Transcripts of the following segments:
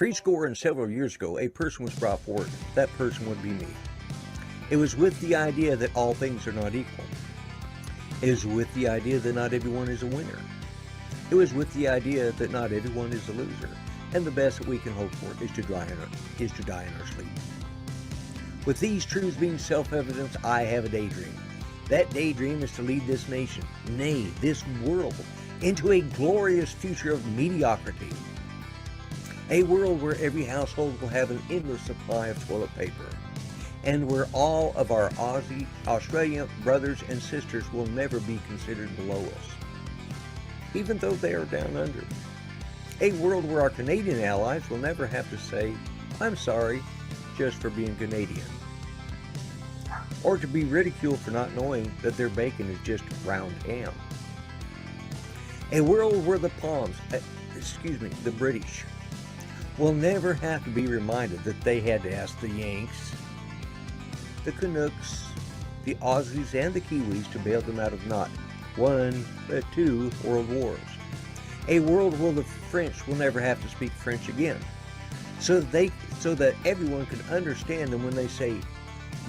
Threescore and several years ago, a person was brought forward. That person would be me. It was with the idea that all things are not equal. It was with the idea that not everyone is a winner. It was with the idea that not everyone is a loser. And the best that we can hope for is to die in our sleep. With these truths being self-evident, I have a daydream. That daydream is to lead this nation, nay, this world, into a glorious future of mediocrity. A world where every household will have an endless supply of toilet paper, and where all of our Australian brothers and sisters will never be considered below us, even though they are down under. A world where our Canadian allies will never have to say, "I'm sorry," just for being Canadian, or to be ridiculed for not knowing that their bacon is just round ham. A world where the British, will never have to be reminded that they had to ask the Yanks, the Canucks, the Aussies, and the Kiwis to bail them out of not one, but two world wars. A world where the French will never have to speak French again, so that everyone can understand them when they say,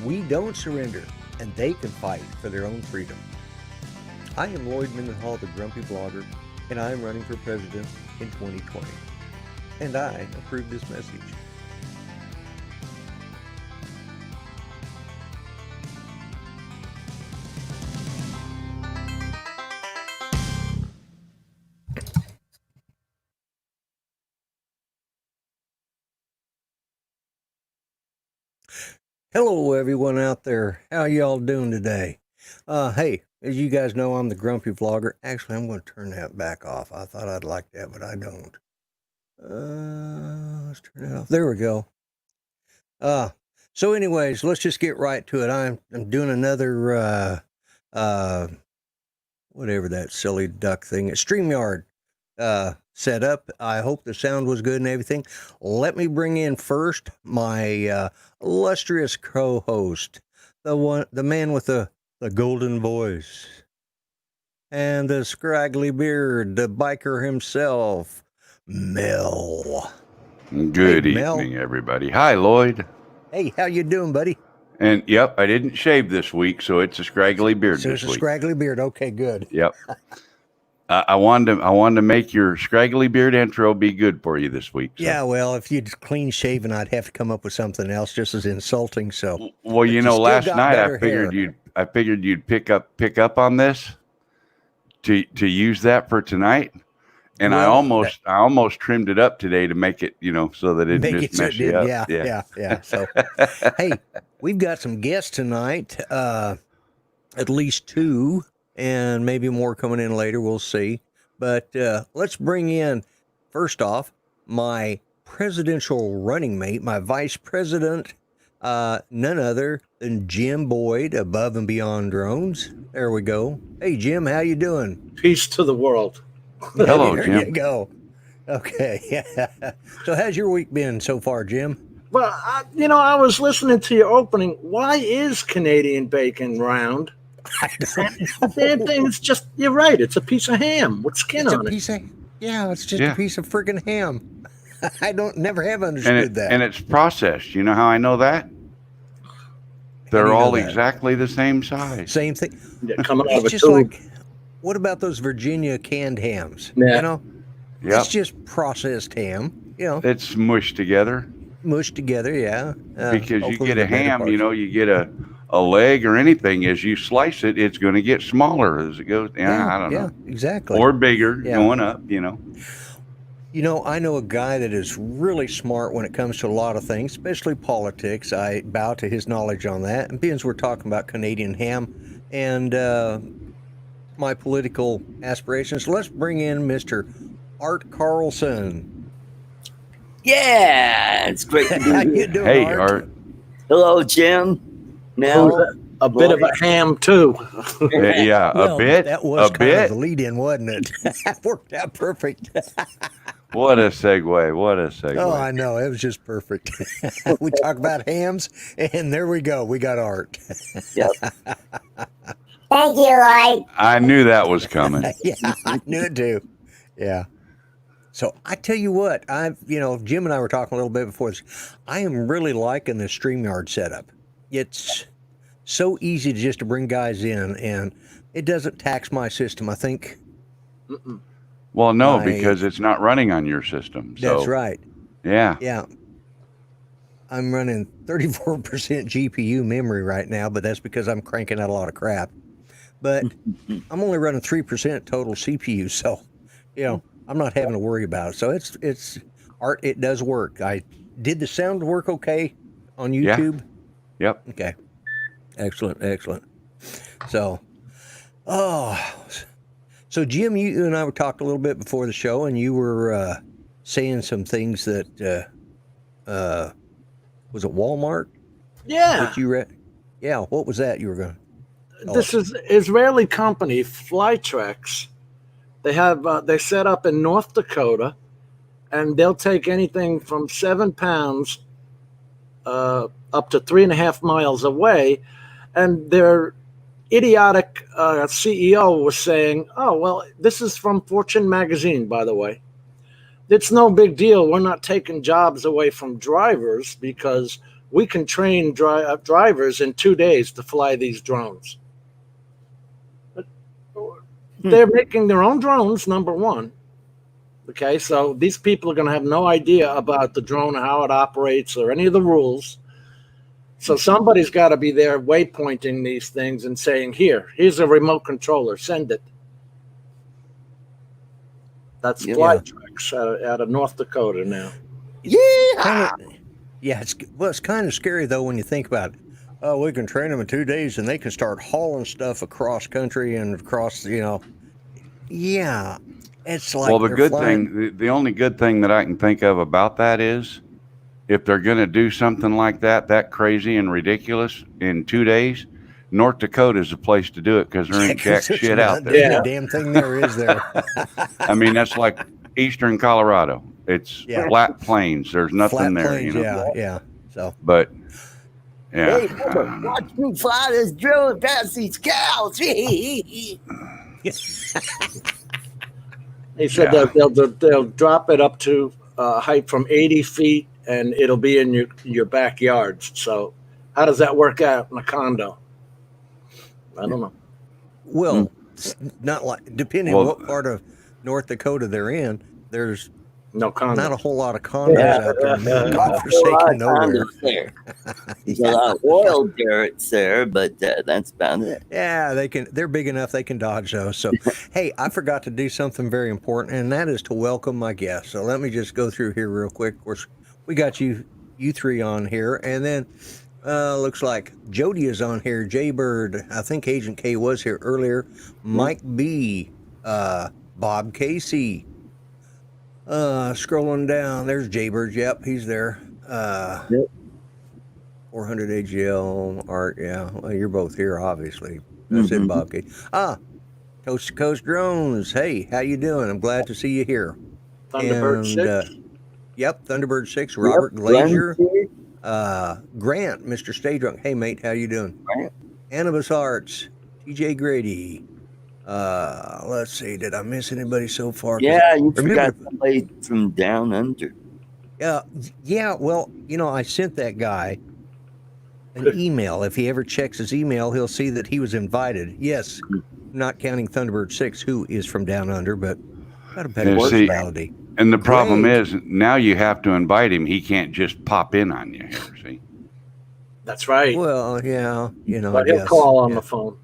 "We don't surrender," and they can fight for their own freedom. I am Lloyd Mendenhall, the Grumpy Vlogger, and I am running for president in 2020. And I approve this message. Hello, everyone out there. How y'all doing today? Hey, as you guys know, I'm the Grumpy Vlogger. Actually, I'm going to turn that back off. I thought I'd like that, but I don't. Let's turn it off. There we go. So anyways, let's just get right to it. I'm doing another, whatever that silly duck thing is, StreamYard, set up. I hope the sound was good and everything. Let me bring in first my, illustrious co-host, the man with the golden voice and the scraggly beard, the biker himself, Mel. Good evening, everybody. Hi, Lloyd. Hey, how you doing, buddy? And yep, I didn't shave this week, so it's a scraggly beard this week. So it's a scraggly beard. Okay, good. Yep. I wanted to make your scraggly beard intro be good for you this week. So. Yeah, well, if you'd clean shaven, I'd have to come up with something else just as insulting. So, well, you know, last night I figured you'd pick up on this to use that for tonight. And I almost trimmed it up today to make it, so that it just mess you up. Yeah. So, hey, we've got some guests tonight, at least two, and maybe more coming in later. We'll see. But let's bring in, first off, my presidential running mate, my vice president, none other than Jim Boyd, Above and Beyond Drones. There we go. Hey, Jim, how you doing? Peace to the world. Hello, there Jim. There you go. Okay. Yeah. So how's your week been so far, Jim? Well, I was listening to your opening. Why is Canadian bacon round? I don't know. Damn thing, it's just, you're right. It's a piece of ham with skin on it. It's just a piece of friggin' ham. I never have understood that. And it's processed. You know how I know that? They're all exactly the same size. Same thing. Yeah, coming out of a just tube. like, what about those Virginia canned hams? Yeah. It's just processed ham. It's mushed together. Yeah. Because you get a ham, you get a leg or anything. As you slice it, it's going to get smaller as it goes. I don't know. Yeah, exactly. Or bigger going up, I know a guy that is really smart when it comes to a lot of things, especially politics. I bow to his knowledge on that. And being we're talking about Canadian ham and my political aspirations, let's bring in Mr. Art Carlson. Yeah, it's great to be here. How you doing, Hey, Art? Hello, Jim. Now a bit of a ham too. A bit. That was kind of the lead-in, wasn't it? That worked out perfect. What a segue. Oh, I know. It was just perfect. We talk about hams, and there we go. We got Art. Yep. Thank you, Lloyd. I knew that was coming. Yeah, I knew it too. Yeah. So I tell you what, Jim and I were talking a little bit before this. I am really liking the StreamYard setup. It's so easy just to bring guys in, and it doesn't tax my system. I think. Well, no, because it's not running on your system. So. That's right. Yeah. Yeah. I'm running 34% GPU memory right now, but that's because I'm cranking out a lot of crap. But I'm only running 3% total CPU, so I'm not having to worry about it. So it's art. It does work. I did the sound work okay on YouTube. Yeah. Yep. Okay. Excellent. So, so Jim, you and I were talking a little bit before the show, and you were saying some things that was it Walmart? Yeah. That you read? Yeah. What was that you were going? This is Israeli company Flytrex. They set up in North Dakota, and they'll take anything from 7 pounds up to 3.5 miles away. And their idiotic CEO was saying, "Oh well, this is from Fortune magazine, by the way. It's no big deal. We're not taking jobs away from drivers because we can train drivers in 2 days to fly these drones." They're making their own drones, number one. Okay, so these people are going to have no idea about the drone, how it operates, or any of the rules. So somebody's got to be there waypointing these things and saying, here's a remote controller, send it. That's Flytrex out of North Dakota now. Yeah. It's kind of scary, though, when you think about it. Oh, we can train them in 2 days, and they can start hauling stuff across country and across, Yeah, it's like. Well, the only good thing that I can think of about that is, if they're going to do something like that crazy and ridiculous in 2 days, North Dakota is the place to do it because there ain't jack shit out there. There's no damn thing there, is there? I mean, that's like eastern Colorado. It's flat plains. There's nothing there. Plains, yeah. So, but. Yeah. Hey, Bubba, watch me fly this drone past these cows. He said they'll drop it up to a height from 80 feet, and it'll be in your backyards. So how does that work out in a condo? I don't know. Well, it's not like, depending on what part of North Dakota they're in, there's not a whole lot of condos out there. Godforsaken nowhere. There's a lot of oil derricks there, but that's about it. Yeah, they're big enough they can dodge those. So, hey, I forgot to do something very important, and that is to welcome my guests. So let me just go through here real quick. Of course, we got you three on here, and then looks like Jody is on here. Jaybird, I think Agent K was here earlier. Mike B, Bob Casey. Scrolling down, there's Jaybird. Yep, he's there. 400 AGL, Art. Yeah, well, you're both here, obviously. That's it, Bob K. Coast to Coast Drones. Hey, how you doing? I'm glad to see you here. Thunderbird 6. Yep, Thunderbird 6. Robert Glazier. Grant, Mr. Stay Drunk. Hey, mate, how you doing? Grant. Annabis Arts. TJ Grady. Let's see. Did I miss anybody so far? Yeah, you forgot somebody from Down Under. Yeah. Well, I sent that guy an email. If he ever checks his email, he'll see that he was invited. Yes, not counting Thunderbird 6, who is from Down Under, but got a better personality. And the problem is, now you have to invite him. He can't just pop in on you here. See? That's right. Well, yeah, but he'll call on the phone.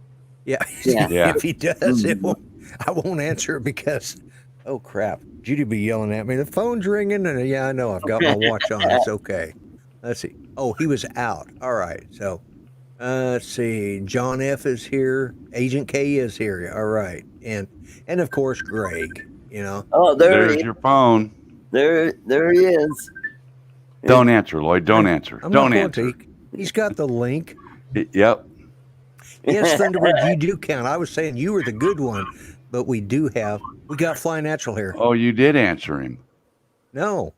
Yeah. If he does, I won't answer it because, oh crap, Judy be yelling at me. The phone's ringing, and I know I've got my watch on. It's okay. Let's see. Oh, he was out. All right. So, let's see. John F is here. Agent K is here. All right, and of course Greg. Oh, there's your phone. There he is. Don't answer, Lloyd. Don't answer. Don't answer. He's got the link. Yep. Yes, Thunderbird, you do count. I was saying you were the good one, but we got Fly Natural here. Oh, you did answer him. No.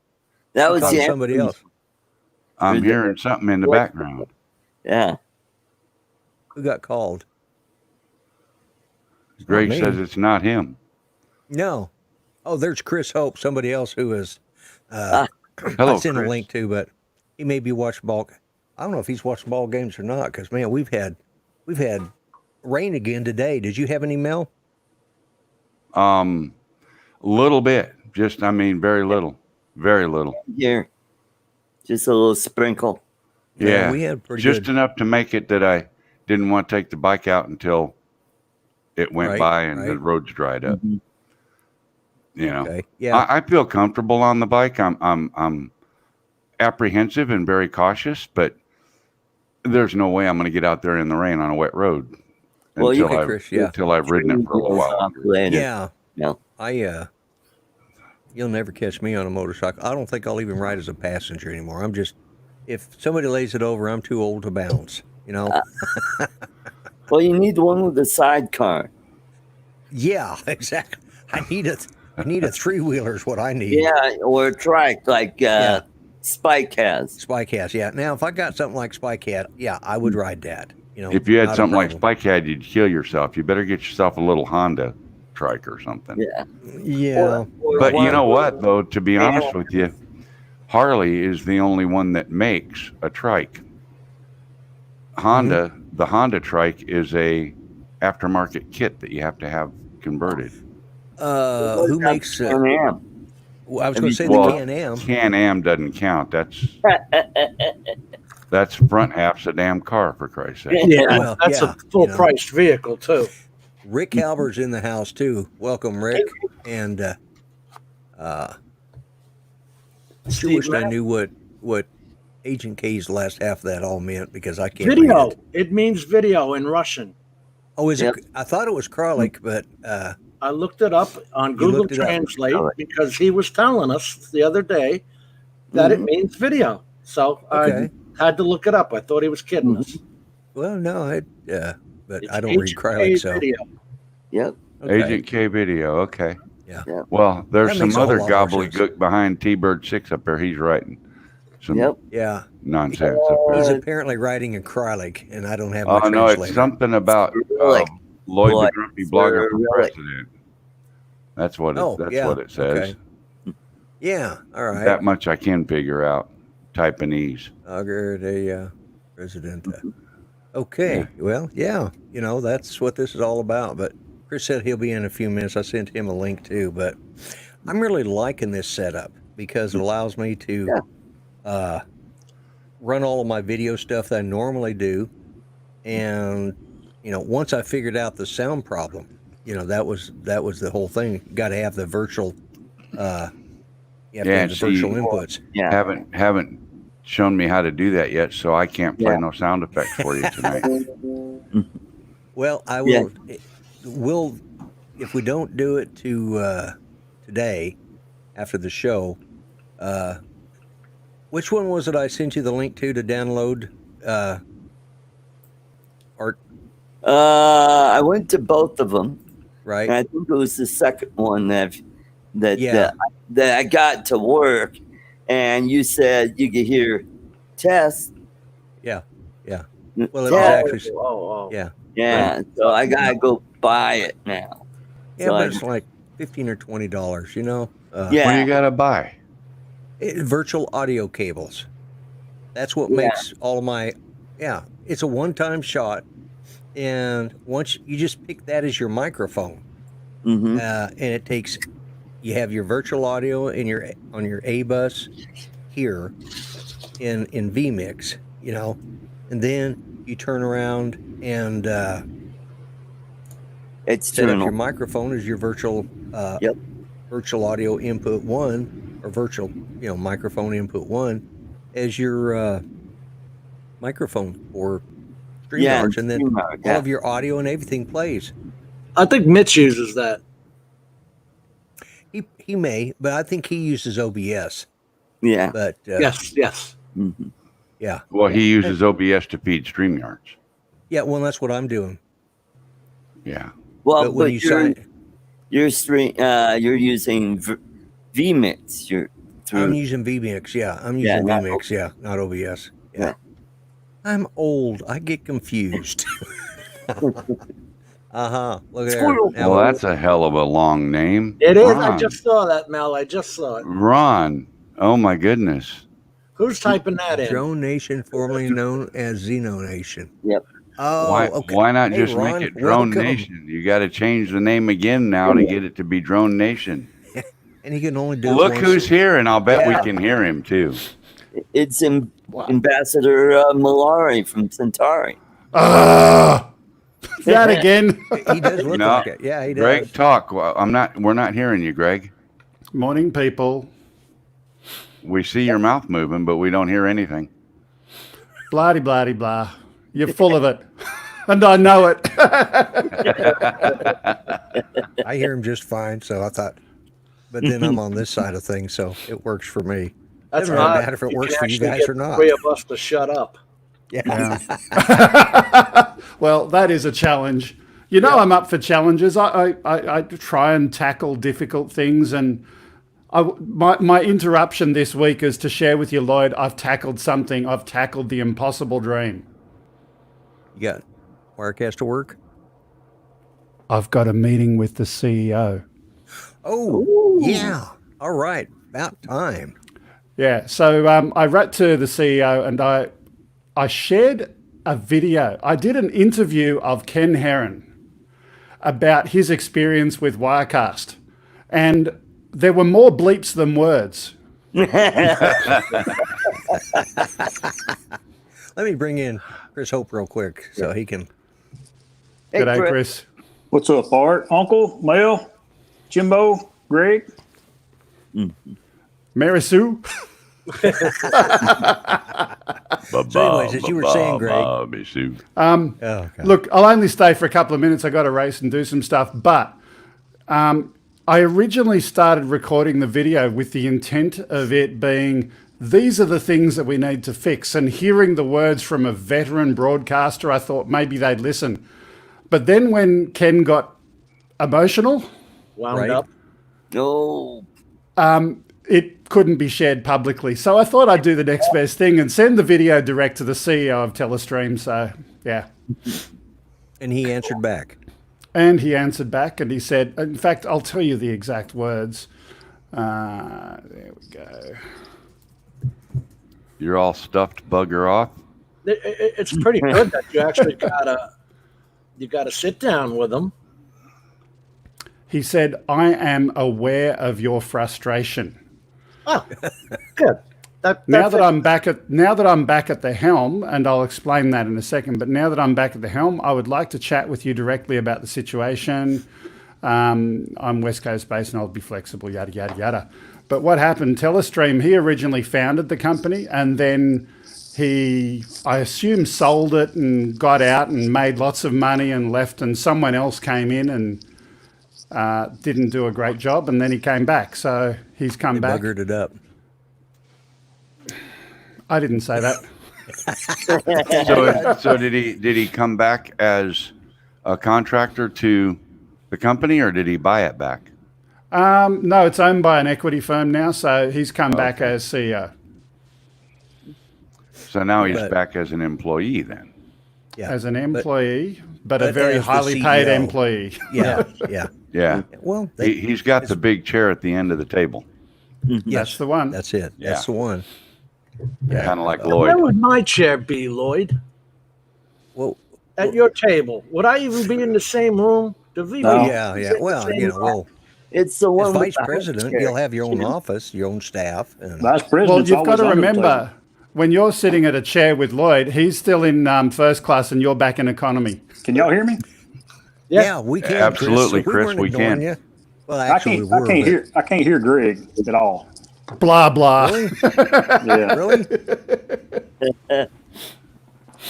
That was somebody else. I'm hearing something in the background. Yeah. Who got called? Greg says it's not him. No. Oh, there's Chris Hope, somebody else who is. Ah. Hello, I sent a Chris. link to, but he may be watching ball. I don't know if he's watching ball games or not, because man, we've had rain again today. Did you have any, Mel? Little bit. Just, I mean, very little. Very little. Here, just a little sprinkle. Yeah, we had pretty just good. enough to make it that I didn't want to take the bike out until it went by and the roads dried up. Mhm. You know, Okay. Yeah. I feel comfortable on the bike. I'm apprehensive and very cautious, but there's no way I'm going to get out there in the rain on a wet road Well, you until Chris, yeah. until I've ridden it for a little while. Later. Yeah. No. You'll never catch me on a motorcycle. I don't think I'll even ride as a passenger anymore. I'm just, if somebody lays it over, I'm too old to bounce. You know. Well, you need one with a sidecar. Yeah, exactly. I need a 3-wheeler is what I need. Yeah, or a trike like Spike has. Spike has, yeah. Now, if I got something like Spike had, yeah, I would ride that. You know, If you had not a something like problem. Spike had, you'd kill yourself. You better get yourself a little Honda trike or something. Yeah. Yeah. But you know what, though, to be honest with you, Harley is the only one that makes a trike. Honda, the Honda trike is a aftermarket kit that you have to have converted. Who makes it? Can-Am. Well, I was going to say Well, the Can-Am. Can-Am doesn't count. That's front half's a damn car, for Christ's sake. Yeah, Well, that's yeah, a full-priced vehicle too. Rick Halber's in the house too. Welcome, Rick. And I sure wished I knew what Agent K's last half of that all meant, because I can't Video. read it. It means video in Russian. Oh, is Yep. it? I thought it was Kralik, but I looked it up on Google looked it up. Translate because he was telling us the other day that it means video. So Okay. I had to look it up. I thought he was kidding us. well, no, but It's I don't read HK Kralik, so video. Yep. okay. Agent K video, okay. Yeah. Yeah. Well, there's That some makes a whole other lot more sense. gobbledygook behind T-Bird 6 up there. He's writing some Yep. Yeah, nonsense up he's there. apparently writing in Kralik, and I don't have my Oh, no, it's translator. something about Like, Lloyd the like, Grumpy Blogger for really. president. That's what it, Oh, that's yeah, what it says. okay. Yeah, all right. That much I can figure out. Taiwanese. Augur de President. Okay, well, yeah, that's what this is all about. But Chris said he'll be in a few minutes. I sent him a link too. But I'm really liking this setup because it allows me to run all of my video stuff that I normally do. And, once I figured out the sound problem, that was the whole thing. You got to have the virtual, you have to have the virtual inputs. Yeah. Haven't shown me how to do that yet, so I can't play no sound effects for you tonight. Well, I will. We'll, if we don't do it today, after the show, which one was it I sent you the link to download? Art, I went to both of them. right? And I think it was the second one that Yeah. that I got to work, and you said you could hear Tess. Yeah. Well, it was Tess. actually, Oh. yeah. Yeah, so I gotta go buy it now. Yeah, So but I- it's like $15 or $20, Yeah. What do you got to buy? Virtual audio cables. That's what makes all of my, it's a one-time shot. And once you just pick that as your microphone, Mm-hmm. and it takes, you have your virtual audio on your A bus here in vMix, and then you turn around and set up your microphone as your virtual virtual audio input 1, or virtual microphone input 1 as your microphone or StreamYard, and then all of your audio and everything plays. I think Mitch uses that. He may, but I think he uses OBS. Yeah. But Yes. Mm-hmm. yeah. Well, he uses OBS to feed StreamYards. Yeah, well, that's what I'm doing. Yeah. Well, But when you sign, you're using vMix. I'm using vMix. Yeah, I'm using vMix. Yeah, not OBS. Yeah. I'm old. I get confused. Look at Squirrel. there. Well, that's a hell of a long name. It is. Ron. I just saw that, Mel. I just saw it. Ron. Oh my goodness. Who's typing that in? Drone Nation, formerly known as Xeno Nation. Yep. Oh, Why, okay. why not Hey, just Ron, make it Drone welcome. Nation? You got to change the name again now to get it to be Drone Nation. And he can only do Look it once. who's here, and I'll bet Yeah. we can hear him too. It's Ambassador Malari from Centauri. That again. He does look No, like it. Yeah, he does. Greg, talk. Well, we're not hearing you, Greg. Morning, people. We see your mouth moving, but we don't hear anything. Blah de blah de blah. You're full of it, and I know it. I hear him just fine, so I thought. But then I'm on this side of things, so it works for me. That's Doesn't really right. matter if it You works can for you actually guys get or not. Three of us to shut up. Yeah. Well, that is a challenge. You know, I'm up for challenges. I try and tackle difficult things, and my interruption this week is to share with you, Lloyd. I've tackled something. I've tackled the impossible dream. You got Wirecast to work? I've got a meeting with the CEO. Oh, yeah. All right. About time. Yeah. So I wrote to the CEO and I shared a video. I did an interview of Ken Heron about his experience with Wirecast, and there were more bleeps than words. Let me bring in Chris Hope real quick so he can. Hey, G'day, Chris. Chris. What's up, Art? Uncle, Mel, Jimbo, Greg? Mary Sue. So anyways, as you were saying, Greg. Oh, God. Look, I'll only stay for a couple of minutes. I got to race and do some stuff. But I originally started recording the video with the intent of it being, these are the things that we need to fix. And hearing the words from a veteran broadcaster, I thought maybe they'd listen. But then when Ken got emotional, Wound Right. up. No. it couldn't be shared publicly. So I thought I'd do the next best thing and send the video direct to the CEO of Telestream. So, yeah. And he answered back. And he answered back and he said, in fact, I'll tell you the exact words. There we go. You're all stuffed bugger off. It's pretty good that you actually gotta sit down with them. He said, I am aware of your frustration. Oh, good. Now that I'm back at the helm, and I'll explain that in a second, but now that I'm back at the helm, I would like to chat with you directly about the situation. I'm West Coast based and I'll be flexible, yada, yada, yada. But what happened, Telestream, he originally founded the company and then he, I assume, sold it and got out and made lots of money and left, and someone else came in and didn't do a great job, and then he came back. So he's come They back. buggered it up. I didn't say that. So did he come back as a contractor to the company, or did he buy it back? No, it's owned by an equity firm now, so he's come back as CEO. So now he's But- back as an employee then. Yeah. As an employee, but a but very as the highly paid CEO. employee. Yeah. Yeah. Yeah. Well, He's got the big chair at the end of the table, yes, That's the one. That's it. Yeah. That's the one. kind of like Where Lloyd. would my chair be, Lloyd? Well, At your table? Would I even be in the same room? Do we No. yeah, yeah. Well, you know, well, It's the as one with vice the high president, chair. you'll have your own office, your own staff. And Vice Well, President's you've got to always under the remember, when you're sitting at a chair with Lloyd, he's still in first class and you're back in economy. table. Can y'all hear me? yeah, we can. Absolutely, Chris, weren't we ignoring can. you. Well, actually, we I were. can't but- hear. I can't hear Greg at all. Blah, blah. Really? Yeah. Really?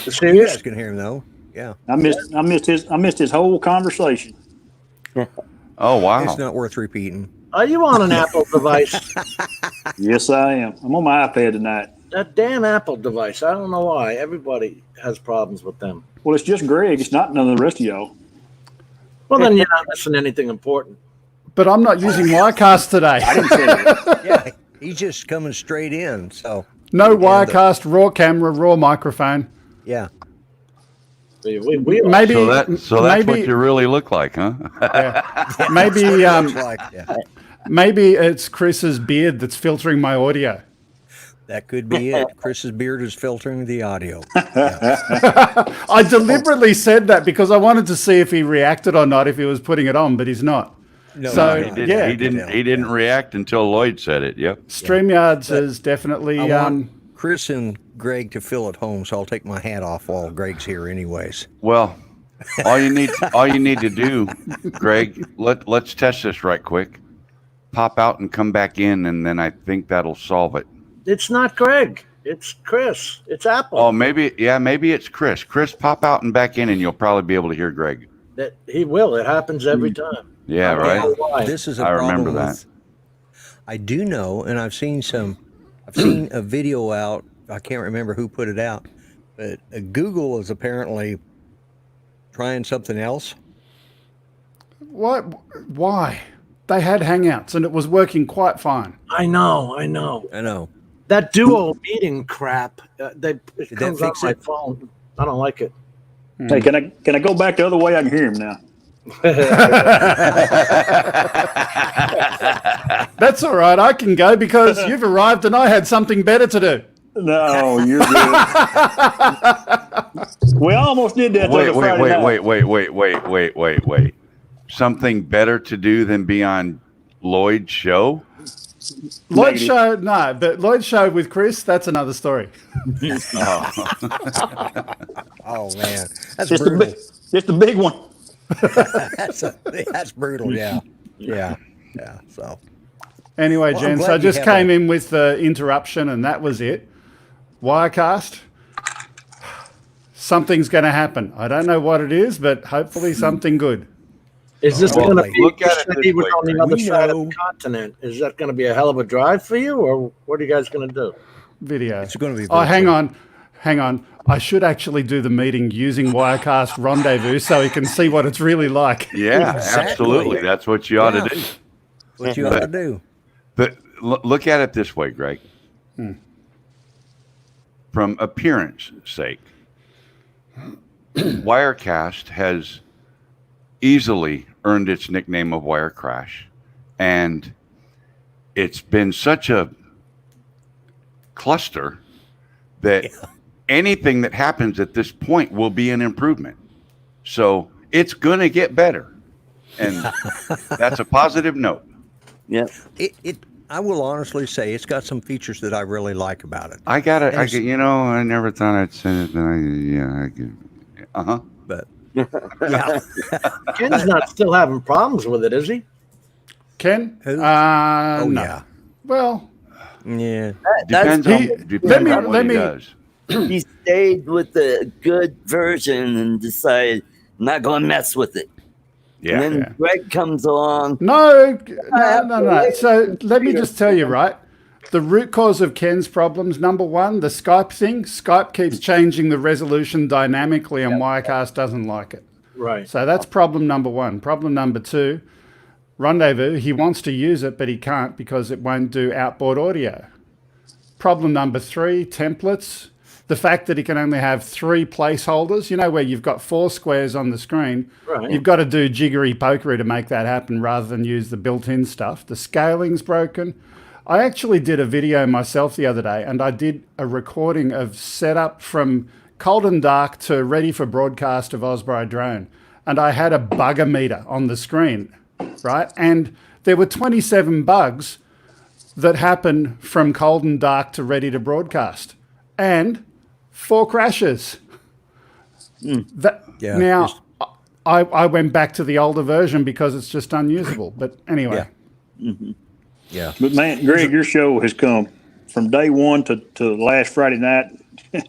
You Serious? guys can hear him though. Yeah. I missed his whole conversation. Oh wow! It's not worth repeating. Are you on an Apple device? Yes, I am. I'm on my iPad tonight. That damn Apple device. I don't know why. Everybody has problems with them. Well, it's just Greg. It's not none of the rest of y'all. Well, then you're not missing anything important. But I'm not using Wirecast today. I didn't say that. Yeah, he's just coming straight in. So No Wirecast, raw camera, raw microphone. yeah. Maybe So that's what you really look like, huh? yeah. Maybe maybe it's Chris's beard that's filtering my audio. That could be it. Chris's beard is filtering the audio. I deliberately said that because I wanted to see if he reacted or not if he was putting it on, but he's not. No, So, no, he yeah. didn't react until Lloyd said it. Yep. StreamYards is definitely. I want Chris and Greg to feel at home, so I'll take my hat off while Greg's here, anyways. Well, all you need to do, Greg, let's test this right quick. Pop out and come back in, and then I think that'll solve it. It's not Greg. It's Chris. It's Apple. Oh, maybe it's Chris. Chris, pop out and back in, and you'll probably be able to hear Greg. That he will. It happens every time. Yeah, right. This is a I problem remember that. with- I do know, and I've seen a video out. I can't remember who put it out, but Google is apparently trying something else. What? Why? They had Hangouts and it was working quite fine. I know. I know. That duo meeting crap. It that comes on fix my it? phone. I don't like it. Hey, can I go back the other way? I can hear him now. That's all right. I can go because you've arrived and I had something better to do. No, you're good. We almost did that. Wait. Something better to do than be on Lloyd's show? Lloyd's show, no, but Lloyd's show with Chris, that's another story. Oh man, that's Just brutal. just the big one. That's brutal. Yeah. So Anyway, Well, I'm gents, glad I you just have came a- in with the interruption and that was it. Wirecast. Something's going to happen. I don't know what it is, but hopefully something good. Is this Well, going to like, be? look at it He this was way, on the Greg. other We side of know- the continent. Is that going to be a hell of a drive for you, or what are you guys going to do? Video. It's gonna be Oh, hang virtual. on. I should actually do the meeting using Wirecast Rendezvous so he can see what it's really like. Yeah, Exactly. absolutely. That's what you ought Yeah. to do. what you ought to do? But look at it this way, Greg. From appearance sake, Wirecast has easily earned its nickname of Wire Crash. And it's been such a cluster that anything that happens at this point will be an improvement. So it's going to get better. And that's a positive note. Yeah. I will honestly say it's got some features that I really like about it. I never thought I'd say it. But yeah, Ken's not still having problems with it, is he? Ken? Who? No. yeah. Well, Yeah. Depends He- on let what he me- does. He stayed with the good version and decided I'm not going to mess with it. Yeah. And then Greg comes along. no. So let me just tell you, right? The root cause of Ken's problems, number one, the Skype thing. Skype keeps changing the resolution dynamically and Wirecast doesn't like it. Right. So that's problem number one. Problem number two, Rendezvous, he wants to use it, but he can't because it won't do outboard audio. Problem number three, templates. The fact that he can only have 3 placeholders, where you've got 4 squares on the screen. Right. You've got to do jiggery pokery to make that happen rather than use the built-in stuff. The scaling's broken. I actually did a video myself the other day and I did a recording of setup from cold and dark to ready for broadcast of Osprey drone. And I had a bugger meter on the screen, right? And there were 27 bugs that happen from cold and dark to ready to broadcast. And 4 crashes. That, Yeah, now, just- I went back to the older version because it's just unusable. But anyway, Yeah. But man, Greg, your show has come from day one to last Friday night.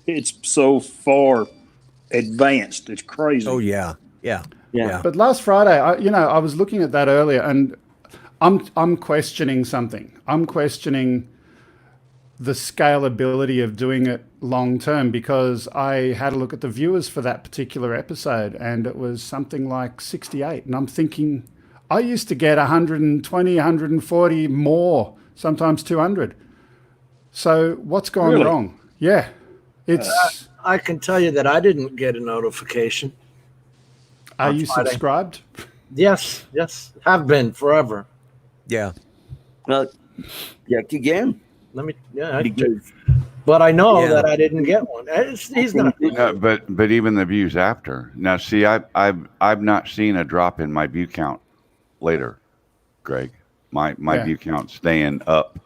It's so far advanced. It's crazy. Oh yeah. Yeah. Yeah. But last Friday, I was looking at that earlier, and I'm questioning something. I'm questioning the scalability of doing it long term because I had a look at the viewers for that particular episode, and it was something like 68. And I'm thinking, I used to get 120, 140 more, sometimes 200. So what's gone Really? wrong? Yeah, it's I can tell you that I didn't get a notification. Are you subscribed? Yes, have been forever. Yeah. Well, check again. Let me. Because But I know Yeah. that I didn't get one. He's not. But even the views after. Now, see, I've not seen a drop in my view count later, Greg. My view count staying up.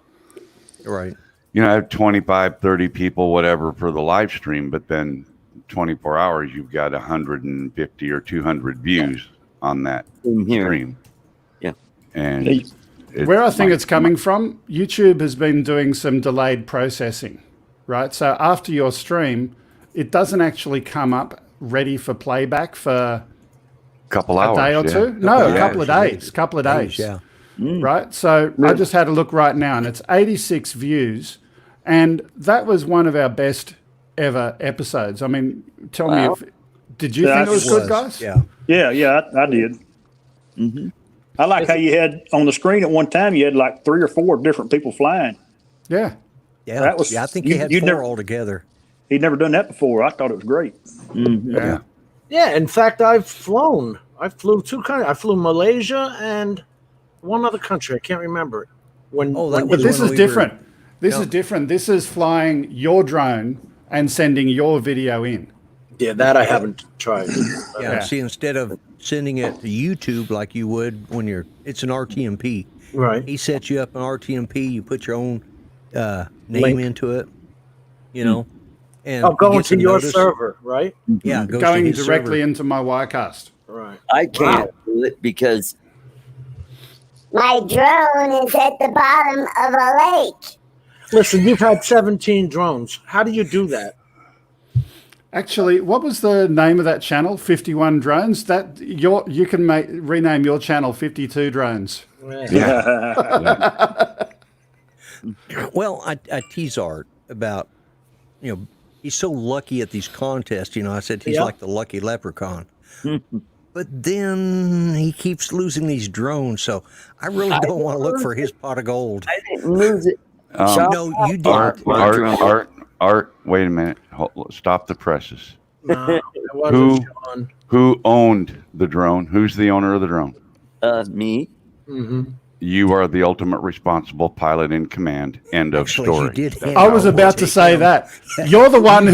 Right. You know, I have 25, 30 people, whatever, for the live stream, but then 24 hours, you've got 150 or 200 views on that stream. Yeah. And where I think it's coming from, YouTube has been doing some delayed processing, right? So after your stream, it doesn't actually come up ready for playback for a couple hours, a day or two. No, a couple of days. Couple of days. Yeah. Right. So I just had a look right now, and it's 86 views, and that was one of our best ever episodes. I mean, tell me if did you think it was good, guys? Yeah. Yeah, I did. Mm-hmm. I like how you had on the screen at one time. You had like 3 or 4 different people flying. Yeah. Yeah. That was- I think you had you'd 4 never- altogether. He'd never done that before. I thought it was great. Yeah. Yeah. In fact, I've flown. I flew 2 countries. I flew Malaysia and one other country. I can't remember it. That But was this when is we different. were- This is different. This is flying your drone and sending your video in. Yeah, that I haven't tried. Yeah. See, instead of sending it to YouTube like you would when it's an RTMP. Right. He sets you up an RTMP. You put your own name Link. into it. You know. And Going you get to the your notice. server, right? Yeah. It goes Going to his directly server. into my Wirecast. Right. I can't do it because My drone is at the bottom of a lake. Listen, you've had 17 drones. How do you do that? Actually, what was the name of that channel? 51 drones. That you can rename your channel 52 drones. Well, I tease Art about, he's so lucky at these contests. I said he's like the lucky leprechaun. But then he keeps losing these drones, so I really don't want to look for his pot of gold. I didn't lose it. No, you did. Art, wait a minute. Stop the presses. No, it wasn't Sean. Who owned the drone? Who's the owner of the drone? Me. Mm-hmm. You are the ultimate responsible pilot in command. End of Actually, story. he did hand I was over about to say that. You're the one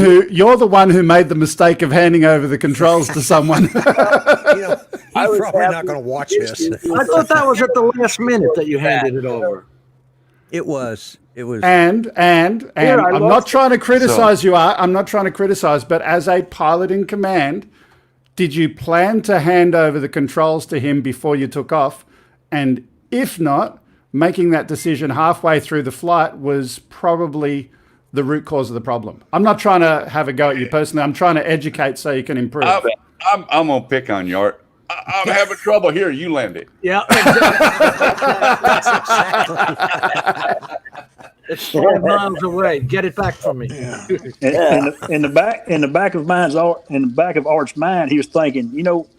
who made the mistake of handing over the controls to someone. He's probably not going to watch this. I thought that was at the last minute that you handed it over. It was. And I'm not trying to criticize you. I'm not trying to criticize, but as a pilot in command, did you plan to hand over the controls to him before you took off? And if not, making that decision halfway through the flight was probably the root cause of the problem. I'm not trying to have a go at you personally. I'm trying to educate so you can improve. I'm going to pick on you, Art. I'm having trouble here. You land it. Yeah. It's 5 miles away. Get it back from me. In the back of Art's mind, he was thinking,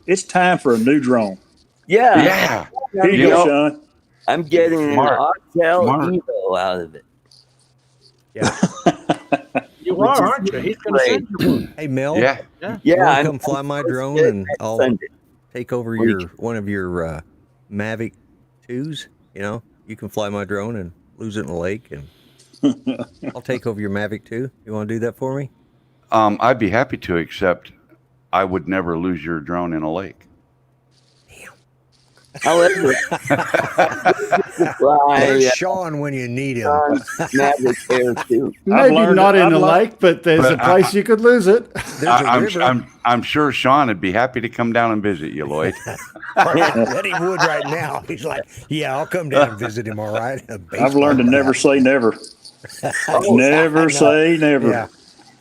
it's time for a new drone. Yeah. Here you go, Sean. I'm getting an Octel Smart. Evo out of it. Yeah. You are, aren't you? He's going to send you one. Hey, Mel. Yeah. You wanna I'm come fly my drone and I'll take over one of your Mavic 2s. You can fly my drone and lose it in the lake, and I'll take over your Mavic 2. You want to do that for me? I'd be happy to, except I would never lose your drone in a lake. However, There's Sean when you need him. Maverick Air 2. Maybe not in I've a learned- lake, but there's a place you could lose it. There's a river. I'm sure Sean would be happy to come down and visit you, Lloyd. That he would right now. He's like, yeah, I'll come down and visit him, all right? I've learned to never say never. Never say never. Yeah.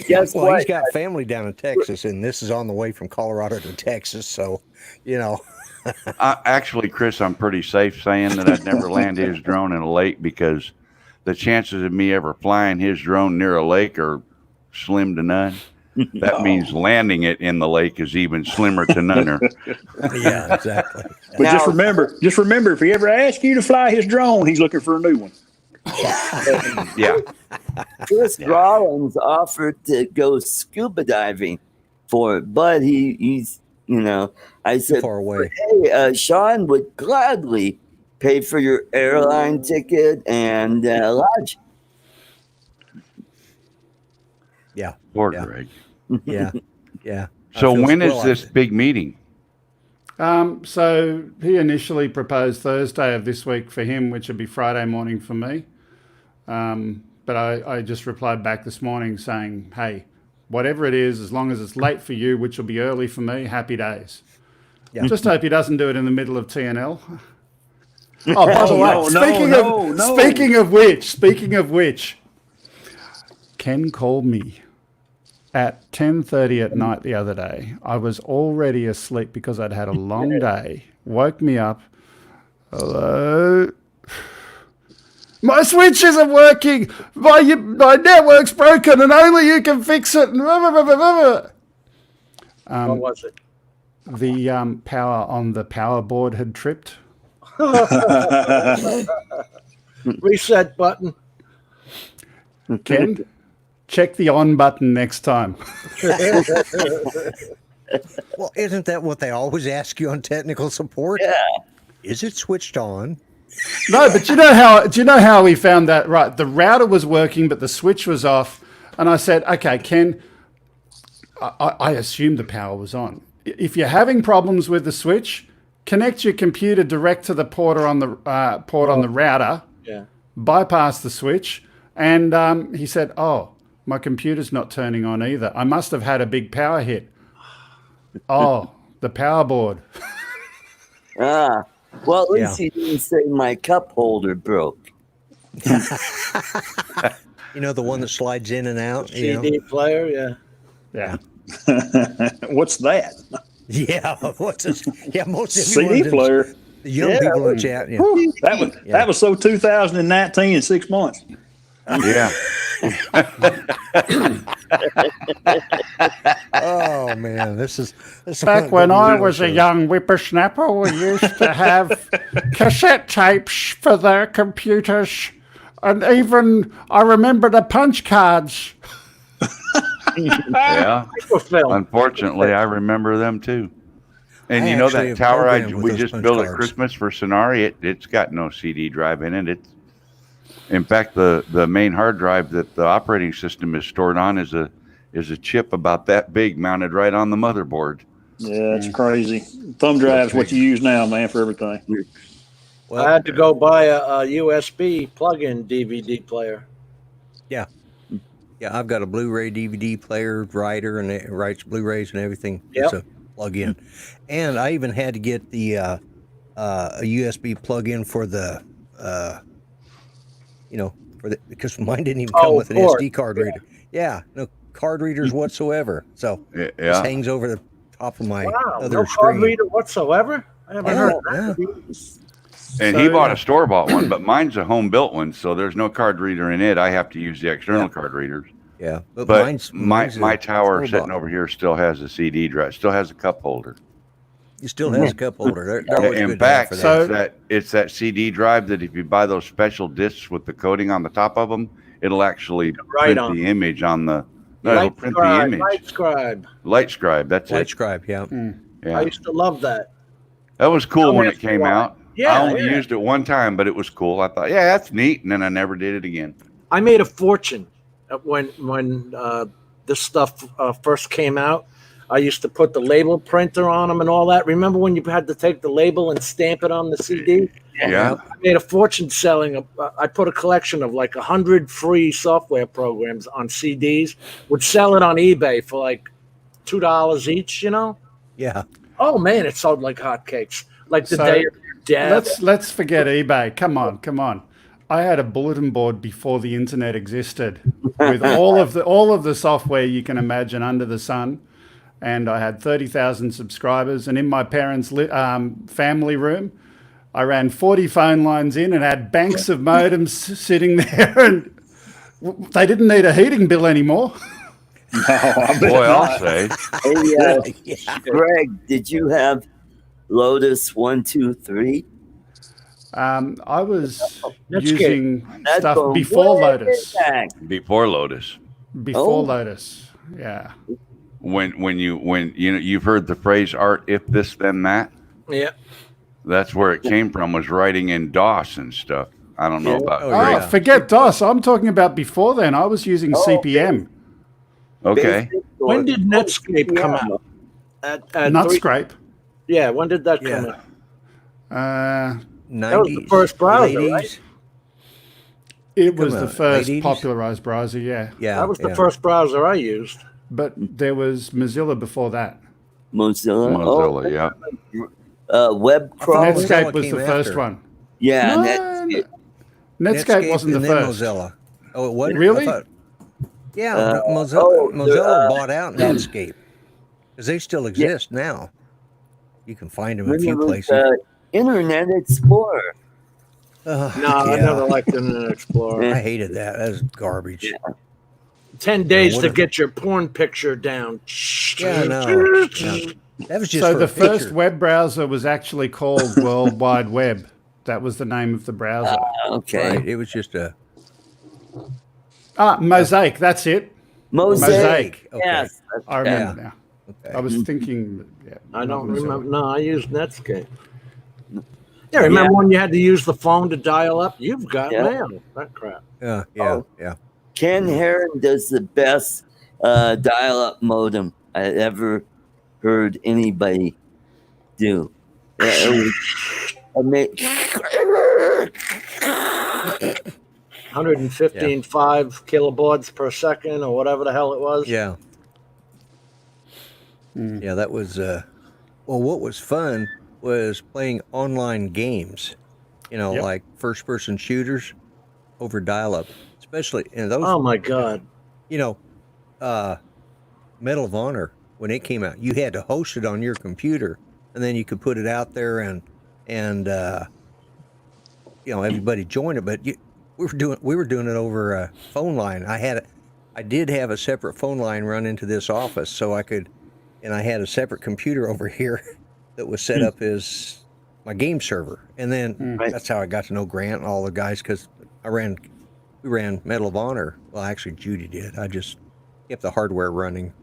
Guess Well, what? he's got family down in Texas, and this is on the way from Colorado to Texas, so, Actually, Chris, I'm pretty safe saying that I'd never land his drone in a lake, because the chances of me ever flying his drone near a lake are slim to none. That means landing it in the lake is even slimmer to none. yeah, exactly. But just remember, if he ever asks you to fly his drone, he's looking for a new one. Yeah. Chris Rollins offered to go scuba diving for it, but he's, I said, far away. hey, Sean would gladly pay for your airline ticket and lodge. Yeah. Poor Yeah. Greg. Yeah. Yeah. So I feel- when is well, this big meeting? So he initially proposed Thursday of this week for him, which would be Friday morning for me. But I just replied back this morning saying, hey, whatever it is, as long as it's late for you, which will be early for me, happy days. Yeah. Just hope he doesn't do it in the middle of TNL. Oh, by the way, no. speaking of which, Ken called me at 10:30 at night the other day. I was already asleep because I'd had a long day. Woke me up. Hello. My switch isn't working. My network's broken, and only you can fix it. What was it? The power on the power board had tripped. Reset button. Ken, check the on button next time. Well, isn't that what they always ask you on technical support? Yeah. Is it switched on? No, but do you know how we found that? Right, the router was working, but the switch was off. And I said, okay, Ken, I assumed the power was on. If you're having problems with the switch, connect your computer direct to the port on the router. Yeah. Bypass the switch. And he said, oh, my computer's not turning on either. I must have had a big power hit. Oh, the power board. Well, at least he didn't say my cup holder broke. You know, the one that slides in and out? CD player, yeah. Yeah. What's that? Yeah. What's this? Yeah, most CD everyone, player. the young people in chat. Yeah. That was so 2019 in 6 months. Yeah. Oh man, this is Back when I was a young whippersnapper, we used to have cassette tapes for their computers. And even, I remember the punch cards. Yeah. Unfortunately, I remember them too. And you know that tower we just built at Christmas for Sonari, it's got no CD drive in it. In fact, the main hard drive that the operating system is stored on is a chip about that big mounted right on the motherboard. Yeah, it's crazy. Thumb drive's what you use now, man, for everything. Well, I had to go buy a USB plug-in DVD player. Yeah. Yeah, I've got a Blu-ray DVD player writer, and it writes Blu-rays and everything. Yep. It's a plug-in. And I even had to get the a USB plug-in for the because mine didn't even come with an SD card reader. Yeah, no card readers whatsoever. So it just hangs over the top of my other no screen. card reader whatsoever? I haven't heard that. And he bought a store-bought one, but mine's a home-built one, so there's no card reader in it. I have to use the external card readers. Yeah, but my tower sitting over here still has a CD drive, still has a cup holder. It still has a cup holder. They're always In good to have fact, for that. it's that CD drive that if you buy those special discs with the coating on the top of them, it'll actually print the image on the. No, it'll print the image. Light Scribe. That's it. Light Scribe. Yeah. Yeah. I used to love that. That was cool when it came out. Yeah, I only used it one time, but it was cool. I thought, yeah, that's neat, and then I never did it again. I made a fortune when this stuff first came out. I used to put the label printer on them and all that. Remember when you had to take the label and stamp it on the CD? Yeah. I made a fortune selling. I put a collection of like 100 free software programs on CDs. Would sell it on eBay for like $2 each. Yeah. Oh man, it sold like hotcakes. Like the day of your death. Let's forget eBay. Come on. I had a bulletin board before the internet existed, with all of the software you can imagine under the sun. And I had 30,000 subscribers. And in my parents' family room, I ran 40 phone lines in and had banks of modems sitting there. And they didn't need a heating bill anymore. Boy, I'll say. Hey, Greg, did you have Lotus 1, 2, 3? I was Netscape. using That's stuff going before way Lotus. back. Before Lotus. Before Oh. Lotus, yeah. When you've heard the phrase art if this then that. Yeah. That's where it came from, was writing in DOS and stuff. I don't know Yeah. about Oh, Oh, yeah. forget DOS. I'm talking about before then. I was using CPM. Okay. Basic When or- did Netscape come yeah. out? At Not three- Scrape. Yeah, when did that come Yeah. out? 90s, was the first browser, 80s. right? It was Come the on, first late 80s? popularized browser, yeah. Yeah. That was the yeah. first browser I used. But there was Mozilla before that. Mozilla. Mozilla, yeah. Web crawler. Mozilla Netscape was came the first after. one. Yeah, No, Netscape. Netscape wasn't the and then first. Mozilla. Oh, it wasn't? Really? I thought, yeah, oh, Mozilla bought out Netscape because they still exist now. You can find them in a When it few was, places. Internet Explorer. No, I yeah. never liked Internet Explorer. I hated that. That was garbage. Yeah. 10 days what to if- get your porn picture down. Yeah, no. That was just So for the a first picture. web browser was actually called World Wide Web. That was the name of the browser. Okay. Right. It was just a Mosaic, that's it. Mosaic. Okay. Yes. I remember now. Okay. I was thinking, yeah, I not don't Mozilla. remember. No, I used Netscape. Yeah, remember when you had to use the phone to dial up? You've got Yeah. mail. That crap. Yeah, Oh. yeah. Ken Heron does the best dial-up modem I ever heard anybody do. Yeah, it was amazing. 115.5 kilobaud per second or whatever the hell it was. Yeah. Yeah, that was well, what was fun was playing online games, Yep. like first person shooters over dial up. Especially in those Oh my God. Medal of Honor, when it came out, you had to host it on your computer and then you could put it out there and everybody joined it, but we were doing it over a phone line. I did have a separate phone line run into this office so I could, and I had a separate computer over here that was set up as my game server. And then that's how I got to know Grant and all the guys, because we ran Medal of Honor. Well, actually Judy did. I just kept the hardware running.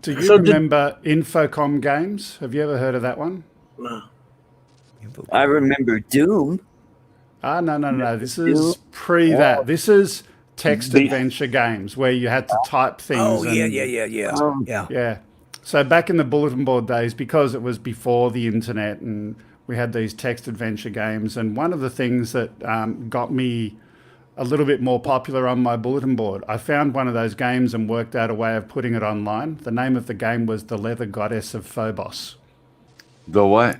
Do you So did- remember Infocom Games? Have you ever heard of that one? No. I remember Doom. No. This is pre that. This is text adventure games where you had to type things. Oh, yeah. and- Yeah. Yeah. So back in the bulletin board days, because it was before the internet and we had these text adventure games, and one of the things that got me a little bit more popular on my bulletin board, I found one of those games and worked out a way of putting it online. The name of the game was The Leather Goddess of Phobos. The what?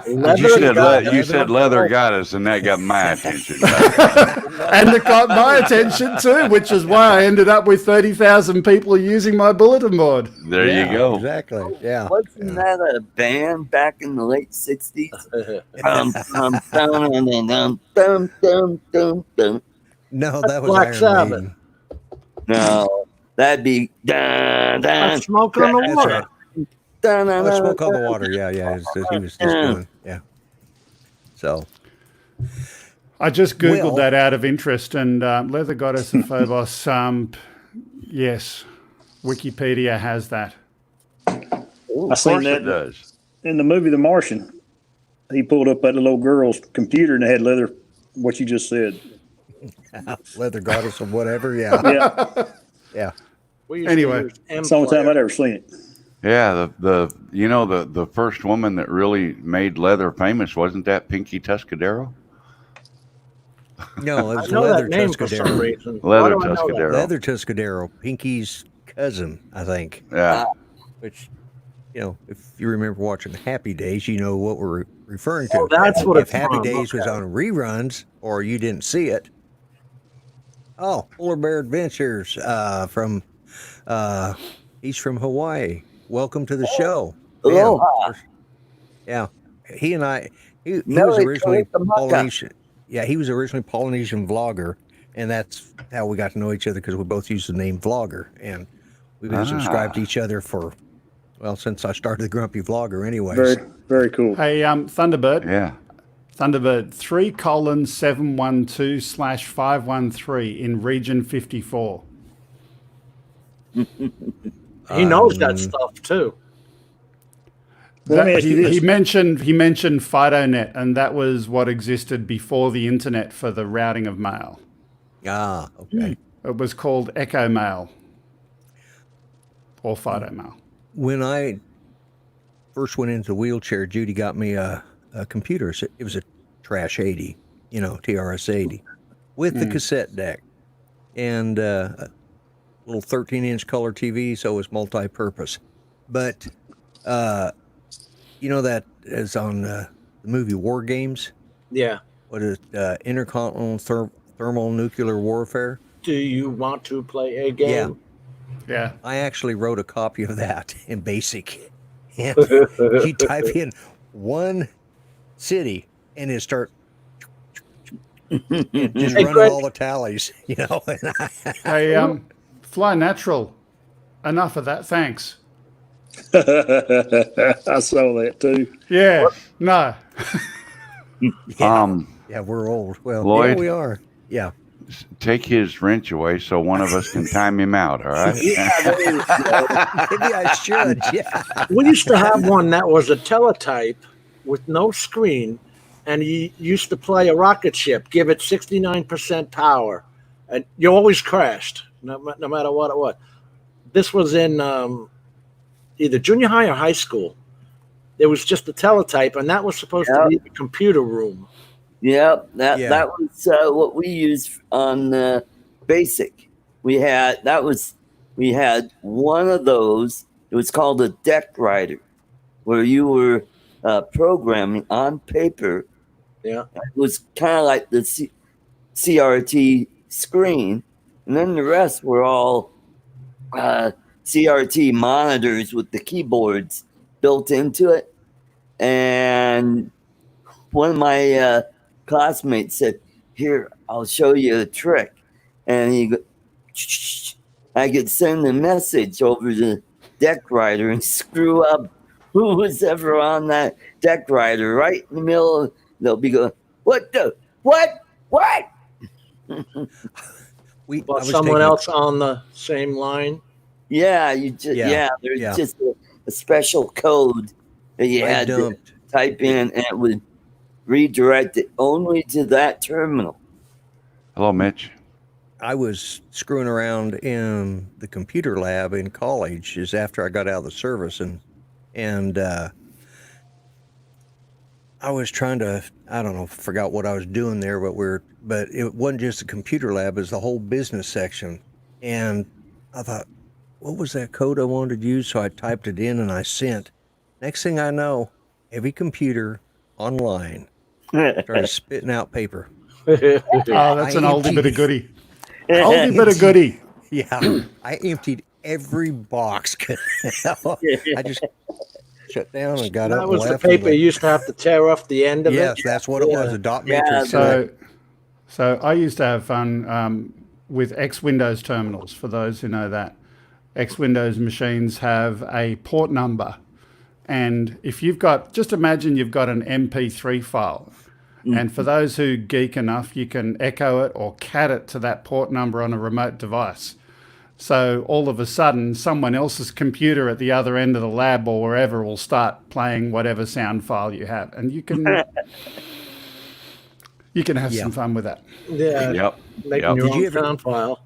Leather You said leather got us, and that got my attention. And it got my attention too, which is why I ended up with 30,000 people using my bulletin board. There you go. Exactly. Yeah. Wasn't that a band back in the late 60s? Dum. No, that was Black Iron Sabbath. Maiden. No, that'd be dun, dun, Smoke on the That's water. right. dun, Oh, dun, Smoke on the dun. Water. Yeah. He was just doing. Yeah. So. I just Googled Well- that out of interest, and Leather Goddess of Phobos, yes, Wikipedia has that. I Of seen course it that does. in the movie The Martian. He pulled up at the little girl's computer and they had leather, what you just said. Leather Goddess or whatever. Yeah. Yeah, Yeah. We used to Anyway. use it's the only time I'd ever seen it. Yeah, the first woman that really made leather famous, wasn't that Pinky Tuscadero? No, it I was know Leather that name for some Tuscadero. reason. Leather Why do I know that? Tuscadero. Leather Tuscadero, Pinky's cousin, I think. Yeah. Which, if you remember watching Happy Days, you know what we're referring to. Oh, that's what if it's Happy from. Days was Okay. on reruns or you didn't see it. Oh, Polar Bear Adventures from he's from Hawaii. Welcome to the show. Aloha. Yeah. He and I he was Melly originally Kalimaka. Polynesian. Yeah, he was originally Polynesian vlogger, and that's how we got to know each other, because we both used the name Vlogger, and we've been subscribed to each other for Well, since I started the Grumpy Vlogger anyways. Very, very cool. Hey, Thunderbird. Yeah. Thunderbird 3:712/513 in region 54. He knows that stuff too. Let me ask you this. He mentioned FidoNet, and that was what existed before the internet for the routing of mail. Ah, okay. It was called Echo Mail or Fido Mail. When I first went into the wheelchair, Judy got me a computer. It was a Trash 80, TRS 80, with the cassette deck and a little 13-inch color TV, so it was multi-purpose. But that is on the movie War Games. Yeah. What is Intercontinental Thermonuclear Warfare? Do you want to play a game? Yeah. I actually wrote a copy of that in BASIC. And you type in one city and it start just running all the tallies, Hey, Fly Natural. Enough of that, thanks. I saw that too. Yeah. No. Yeah, we're old. Well, Lloyd? yeah, we are. Yeah. Take his wrench away so one of us can time him out, all right? Maybe I should. Yeah. We used to have one that was a teletype with no screen, and you used to play a rocket ship, give it 69% power, and you always crashed, no matter what it was. This was in either junior high or high school. There was just a teletype, and that was supposed to be the computer room. Yep, that was what we used on BASIC. We had one of those. It was called a deck writer, where you were programming on paper. Yeah, it was kind of like the CRT screen, and then the rest were all CRT monitors with the keyboards built into it. And one of my classmates said, "Here, I'll show you a trick." And he go, I could send a message over the deck writer and screw up who was ever on that deck writer right in the middle. They'll be going, "What the what?" Someone else on the same line. Yeah, there's just a special code that you had to type in, and it would redirect it only to that terminal. Hello, Mitch. I was screwing around in the computer lab in college just after I got out of the service, and I was trying to, forgot what I was doing there, but it wasn't just the computer lab, it was the whole business section. And I thought, what was that code I wanted to use? So I typed it in and I sent. Next thing I know, every computer online started spitting out paper. Oh, that's an oldie bit of goodie. Oldie bit of goodie. Yeah, I emptied every box. I just shut down and got up. That was the paper you used to have to tear off the end of it. Yes, that's what it was. A dot matrix. So I used to have fun with X Windows terminals. For those who know that, X Windows machines have a port number, and if you've got, just imagine you've got an MP3 file. And for those who geek enough, you can echo it or cat it to that port number on a remote device. So all of a sudden, someone else's computer at the other end of the lab or wherever will start playing whatever sound file you have. And you can have some fun with that. Yeah. Yep. Making your own sound file.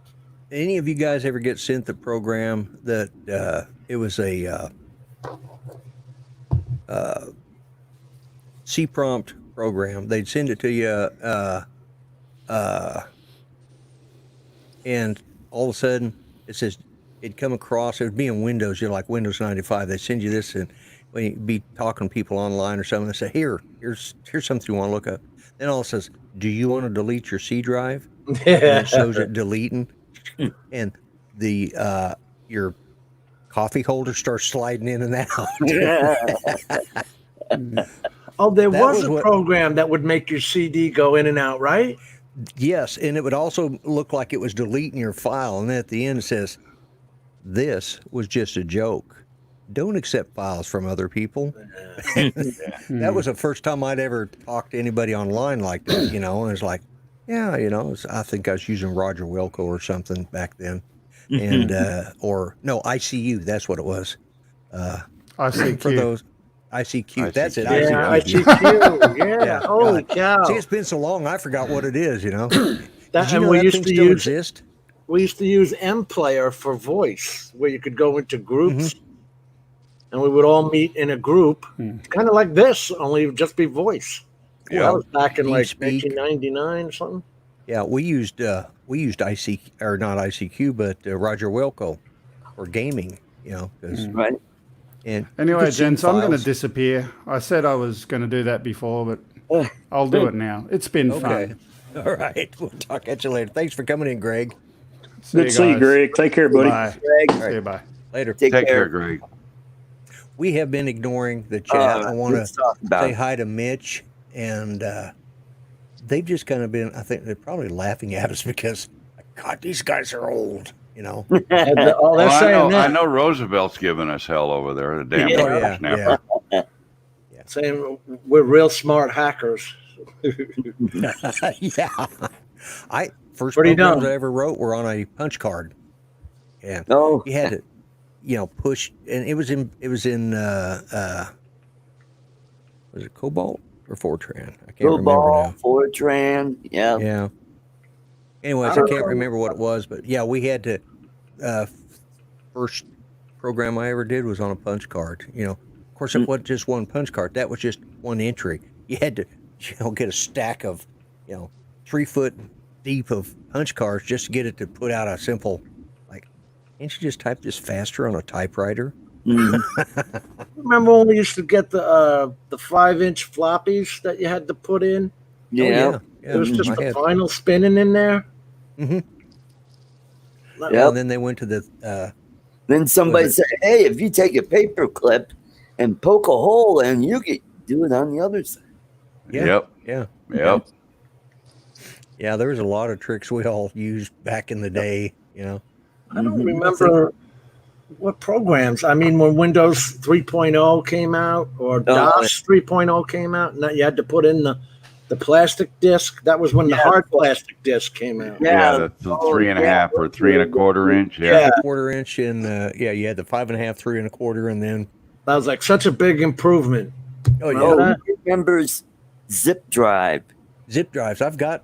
Any of you guys ever get sent the program that it was a C-prompt program? They'd send it to you, and all of a sudden it says it'd come across. It would be in Windows. You're like Windows 95. They send you this, and when you be talking to people online or something, they say, here's something you want to look up. Then all it says, do you want to delete your C drive? And it shows it deleting, and the your coffee holder starts sliding in and out. Oh, there was a program that would make your CD go in and out, right? Yes, and it would also look like it was deleting your file, and then at the end it says, "This was just a joke. don't accept files from other people. That was the first time I'd ever talked to anybody online like that, and it's like, yeah, I think I was using Roger Wilco or something back then. And, or no, ICU, that's what it was. ICQ. For those, ICQ, that's it. Yeah, ICQ. ICQ. Yeah. Holy God. cow. See, it's been so long, I forgot what it is, Did That, you and know we that used thing to still use exist? we used to use MPlayer for voice, where you could go into groups, and we would all meet in a group, kind of like this, only it would just be voice. Yeah. That was back in like Speak. 1999 or something. Yeah, we used ICQ, or not ICQ, but Roger Wilco for gaming, 'cause- Right. and Anyway, gents, I'm going to files. disappear. I said I was going to do that before, but I'll do it now. It's been Okay. fun. All right. We'll talk at you later. Thanks for coming in, Greg. Good to see you, guys. Greg. Take care, buddy. Bye. Greg, See you, bye. Later. take Take care, care. Greg. We have been ignoring the chat. I want Let's to talk about say it. hi to Mitch, and they've just kind of been, I think they're probably laughing at us because, God, these guys are old, Oh, Well, they're I saying know, that. I know Roosevelt's giving us hell over there. The damn Oh, whippersnapper. Saying we're real smart hackers. Yeah. First Pretty programs dumb. I ever wrote were on a punch card. Yeah. Oh, You had to, push, and it was in was it Cobalt or Fortran? I can't remember Cobalt, now. Fortran. Yeah. Yeah. Anyways, I can't remember what it was, but yeah, we had to. First program I ever did was on a punch card. Of course, it wasn't just one punch card. That was just one entry. You had to, get a stack of, 3 foot deep of punch cards just to get it to put out a simple, like, can't you just type this faster on a typewriter? Remember when we used to get the 5-inch floppies that you had to put in? Yeah. It was just I the had- vinyl spinning in there. Mhm. That- Yep. And then they went to the. Then somebody Was it- said, "Hey, if you take a paper clip and poke a hole, and you can do it on the other side." Yeah. Yep. Yeah. Yep. Yeah. There was a lot of tricks we all used back in the day. I don't remember what programs. I mean, when Windows 3.0 came out or DOS 3.0 came out, and you had to put in the plastic disc. That was when the hard plastic disc came out. Yeah, the 3.5 or 3 1/4 inch. Yeah. 1/4 inch and you had the 5.5, 3 1/4, and then That was like such a big improvement. oh yeah, Oh, who remembers zip drive? zip drives. I've got.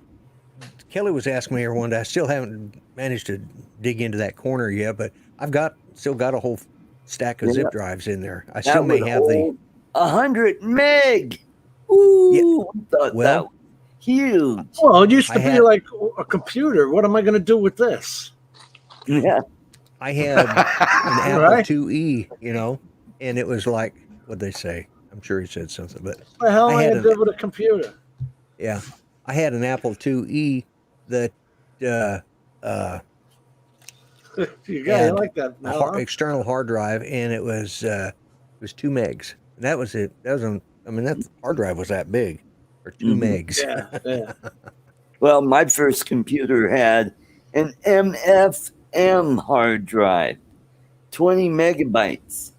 Kelly was asking me here one day. I still haven't managed to dig into that corner yet, but I've still got a whole stack of zip drives in there. I still may have the 100 meg. Ooh, we thought Well, that was huge. Well, it used to I be had- like a computer. What am I going to do with this? Yeah. I had an Apple Right. IIe, and it was like what'd they say? I'm sure he said something, but What the hell am I I had going to do with a computer? yeah, I had an Apple IIe that You got And like that. a Now, huh? external hard drive, and it was 2 megs. And that was it. That hard drive was that big, or 2 megs. Yeah. Well, my first computer had an MFM hard drive, 20 megabytes.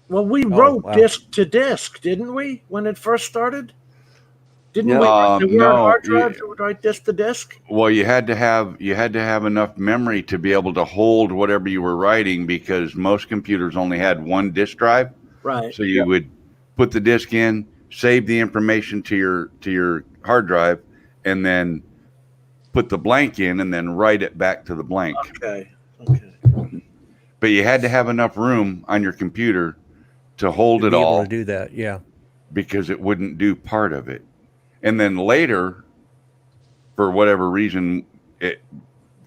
Well, we Oh, wrote wow. disk to disk, didn't we, when it first started? Didn't No, we? There were no, hard drives that would write disk to disk. Well, you had to have enough memory to be able to hold whatever you were writing, because most computers only had one disk drive. Right. So you would put the disk in, save the information to your hard drive, and then put the blank in, and then write it back to the blank. Okay. But you had to have enough room on your computer to hold To it be able all, to do that, yeah. because it wouldn't do part of it. And then later, for whatever reason, it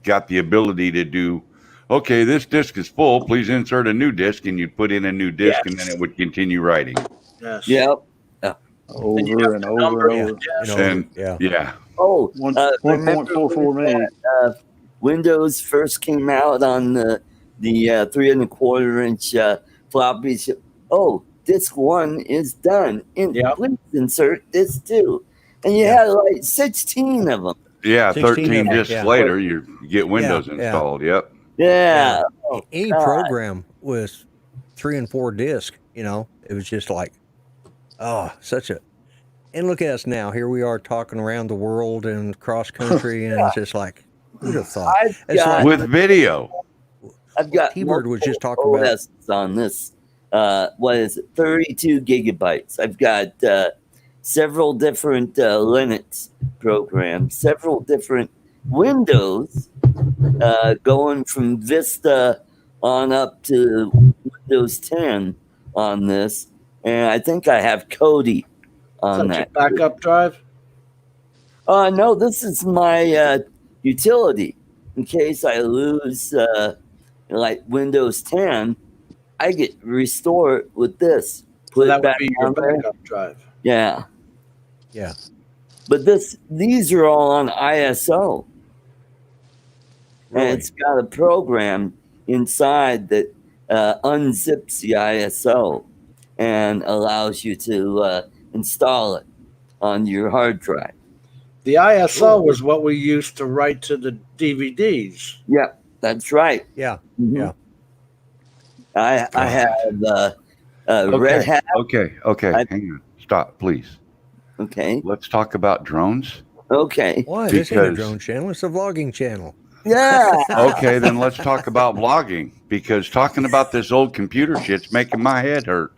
got the ability to do, okay, this disk is full, please insert a new disk, and you'd put in a new disk, and then it would continue writing. Yes. Yep. Over and over and over. And Yeah. yeah, Oh, One- remember 1.44 when meg. Windows first came out on the 3 1/4 inch floppies. Oh, disk 1 is done. Yep. Please insert disk 2. And you had like 16 of them. yeah, 16 13 of them, disks yeah. later, you get Windows Yeah. installed. Yep. Yeah. Oh, Any God. program with 3 and 4 disc. You know, it was just like, oh, such a. And look at us now. Here we are talking around the world and cross country, and it's just like, who'd have thought? It's like, with video. I've got T-Bird was just talking about OSs on this. What is it? 32 gigabytes. I've got several different Linux programs, several different Windows, going from Vista on up to Windows 10 on this, and I think I have Kodi on Such a that. backup drive? No, this is my utility. In case I lose like Windows 10, I get restore it with this. Put That it back would be your on there. backup drive. Yeah. yeah. But these are all on ISO. Really? And it's got a program inside that unzips the ISO and allows you to install it on your hard drive. The ISO was what we used to write to the DVDs. Yeah, that's right. Yeah. Mhm. Yeah. I have Red Hat. Okay. Hang on. Stop, please. Okay. Let's talk about drones. Okay. Why? This ain't a Because- drone channel. It's a vlogging channel. Yeah. Okay, then let's talk about vlogging, because talking about this old computer shit's making my head hurt.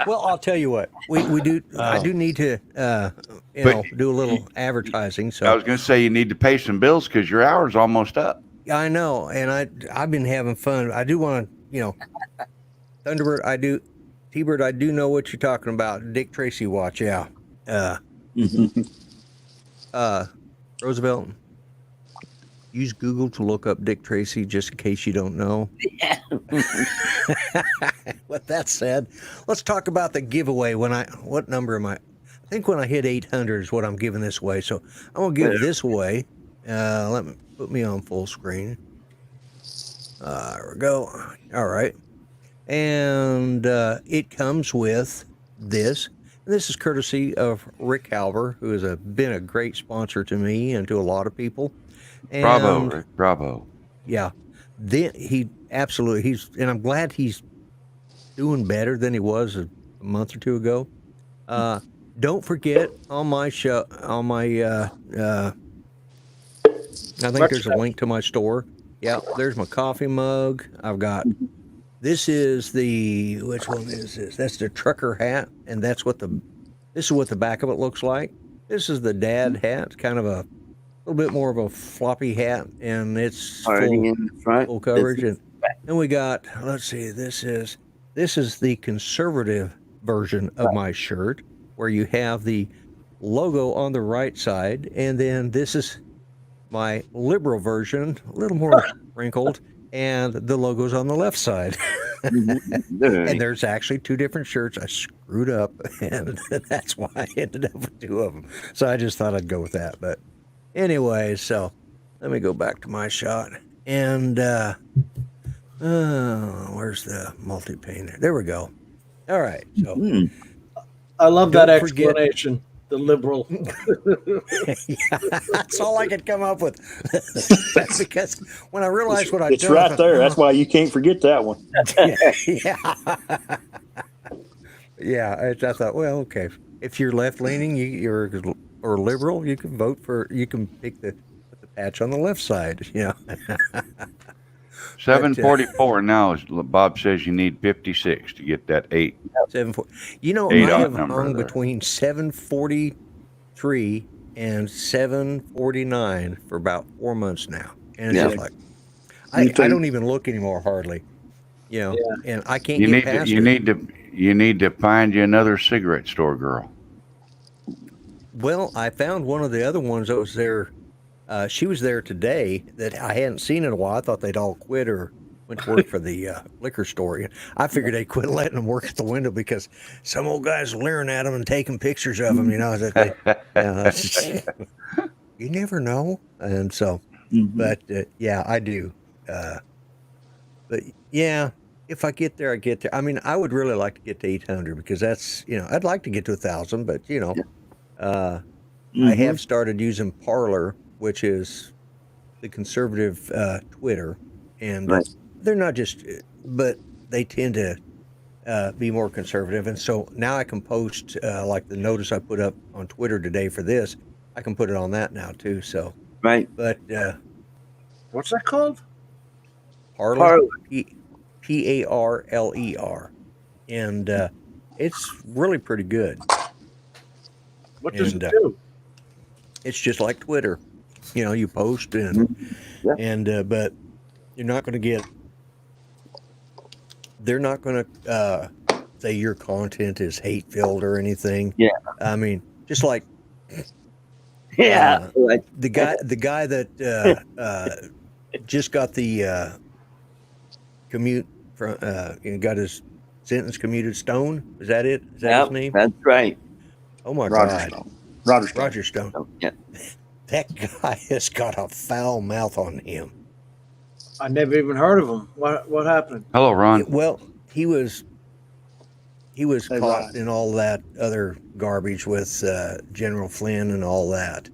Well, I'll tell you what. We do. I do need to, do a little advertising. I So was going to say you need to pay some bills because your hour's almost up. I know, and I've been having fun. I do want to, Thunderbird. I do, T-Bird. I do know what you're talking about. Dick Tracy watch. Yeah. Roosevelt. Use Google to look up Dick Tracy just in case you don't know. With that said, let's talk about the giveaway. What number am I? I think when I hit 800 is what I'm giving this away. So I'm gonna give this away. Let me put me on full screen. There we go. All right, and it comes with this. This is courtesy of Rick Halver, who has been a great sponsor to me and to a lot of people. And, Bravo, Rick. Bravo. Yeah, and I'm glad he's doing better than he was a month or two ago. Don't forget on my show, I think there's a link to my store. Yeah, there's my coffee mug. I've got. This is which one is this? That's the trucker hat, and this is what the back of it looks like. This is the dad hat, kind of a little bit more of a floppy hat, and it's Already in the front. full coverage. And then we got, let's see, this is the conservative version of my shirt, where you have the logo on the right side, and then this is my liberal version, a little more wrinkled, and the logo's on the left side. And there's actually two different shirts. I screwed up, and that's why I ended up with two of them. So I just thought I'd go with that. But anyway, so let me go back to my shot. And where's the multi-pane? There we go. All right. So I love that Don't forget- explanation. The liberal. yeah, that's all I could come up with. That's because when I realized what I'd It's done, I right thought, there. "Oh, That's why you can't forget that one. yeah. I thought, well, okay. If you're left leaning, or liberal, you can vote for. You can pick the patch on the left side. 744 now is Bob says you need 56 to get that 8. 740. Eight I on have number hung there. between 743 and 749 for about 4 months now, and it's just like I don't even look anymore hardly. And I can't get past it. You need to find you another cigarette store girl. Well, I found one of the other ones that was there. She was there today that I hadn't seen in a while. I thought they'd all quit or went to work for the liquor store. I figured they'd quit letting them work at the window because some old guys were leering at them and taking pictures of them. You never know. And so, but yeah, I do. But yeah, if I get there, I get there. I mean, I would really like to get to 800 because that's, I'd like to get to 1,000, but I have started using Parler, which is the conservative Twitter, and they're not just, but they tend to be more conservative. And so now I can post like the notice I put up on Twitter today for this. I can put it on that now too. So Right. but What's that called? Parler, Parler, and it's really pretty good. What does it And, do? It's just like Twitter, you post and Yeah. and but you're not going to get. They're not going to say your content is hate filled or anything. Yeah. I mean, just like Yeah. Right. the guy that just got the commute from got his sentence commuted. Stone, is that it? Is that Yep, his name? that's right. Oh my Roger God, Stone. Roger Stone. Roger Stone. Oh, yeah. That guy has got a foul mouth on him. I never even heard of him. What happened? Hello, Ron. Well, he was Hey, caught Ryan. in all that other garbage with General Flynn and all that,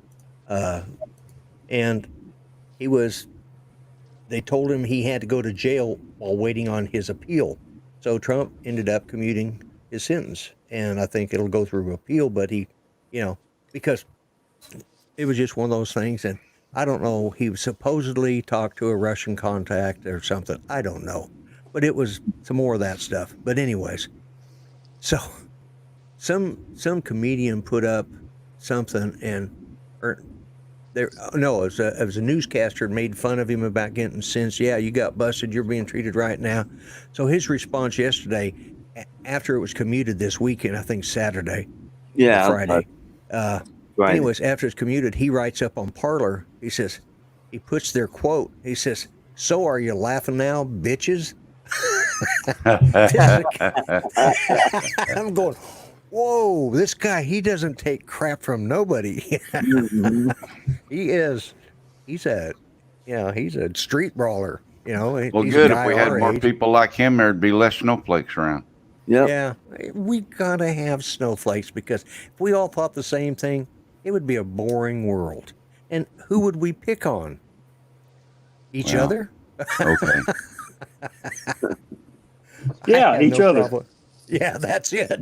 and they told him he had to go to jail while waiting on his appeal. So Trump ended up commuting his sentence, and I think it'll go through appeal. But he, because it was just one of those things, and I don't know. He supposedly talked to a Russian contact or something. I don't know, but it was some more of that stuff. But anyways, so some comedian put up something, it was a newscaster and made fun of him about getting sentenced. Yeah, you got busted. You're being treated right now. So his response yesterday, after it was commuted this weekend, I think Saturday, Yeah. Friday. Right. Anyways, after it's commuted, he writes up on Parler. He says, he puts their quote. He says, "So are you laughing now, bitches?" I'm going, whoa, this guy, he doesn't take crap from nobody. Mhm. He's a street brawler, Well, he's good. a If guy we had our more age. people like him, there'd be less snowflakes around. Yep. Yeah, we gotta have snowflakes because if we all thought the same thing, it would be a boring world. And who would we pick on? Each Well, other? Okay. Yeah, I have each no other. problem. Yeah, that's it.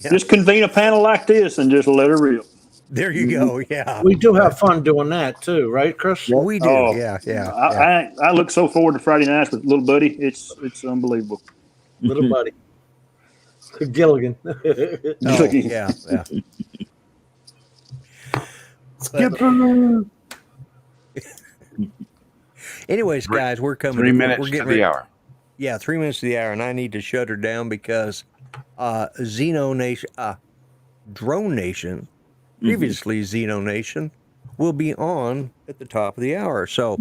Just convene a panel like this and just let it rip. There you go. Yeah, We do have fun doing that too, right, Chris? we do. Oh, Yeah. I look so forward to Friday nights with little buddy. It's unbelievable. Little buddy. Gilligan. Oh, yeah. Skipper. Anyways, guys, we're coming. 3 minutes we're to getting the ready. hour. Yeah, 3 minutes to the hour, and I need to shut her down because Xeno Nation, Drone Nation, previously Xeno Nation, will be on at the top of the hour. So,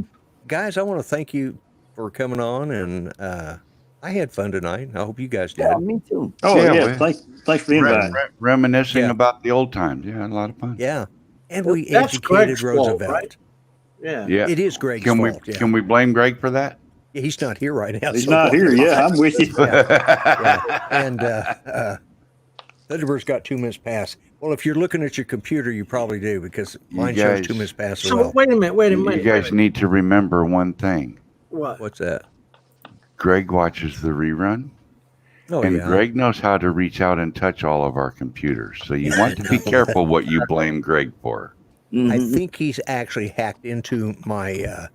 guys, I want to thank you for coming on, and I had fun tonight. I hope you guys did. Yeah, me too. Oh Yeah, yeah, well, thanks for the invite. Reminiscing Yeah. about the old times. Yeah, a lot of fun. Yeah, and we That's educated Greg's fault, Roosevelt. right? Yeah. Yeah. It is Greg's Can we fault. Yeah. can we blame Greg for that? Yeah, he's not here right now. He's so not here. Yeah, I'm with you. Yeah. And Thunderbird's got 2 minutes past. Well, if you're looking at your computer, you probably do because mine shows guys- 2 minutes past as So well. wait a minute. You guys need to remember one thing. What? What's that? Greg watches the rerun, Oh, and yeah. Greg knows how to reach out and touch all of our computers. So you want to be careful what you blame Greg for. I Mhm. think he's actually hacked into my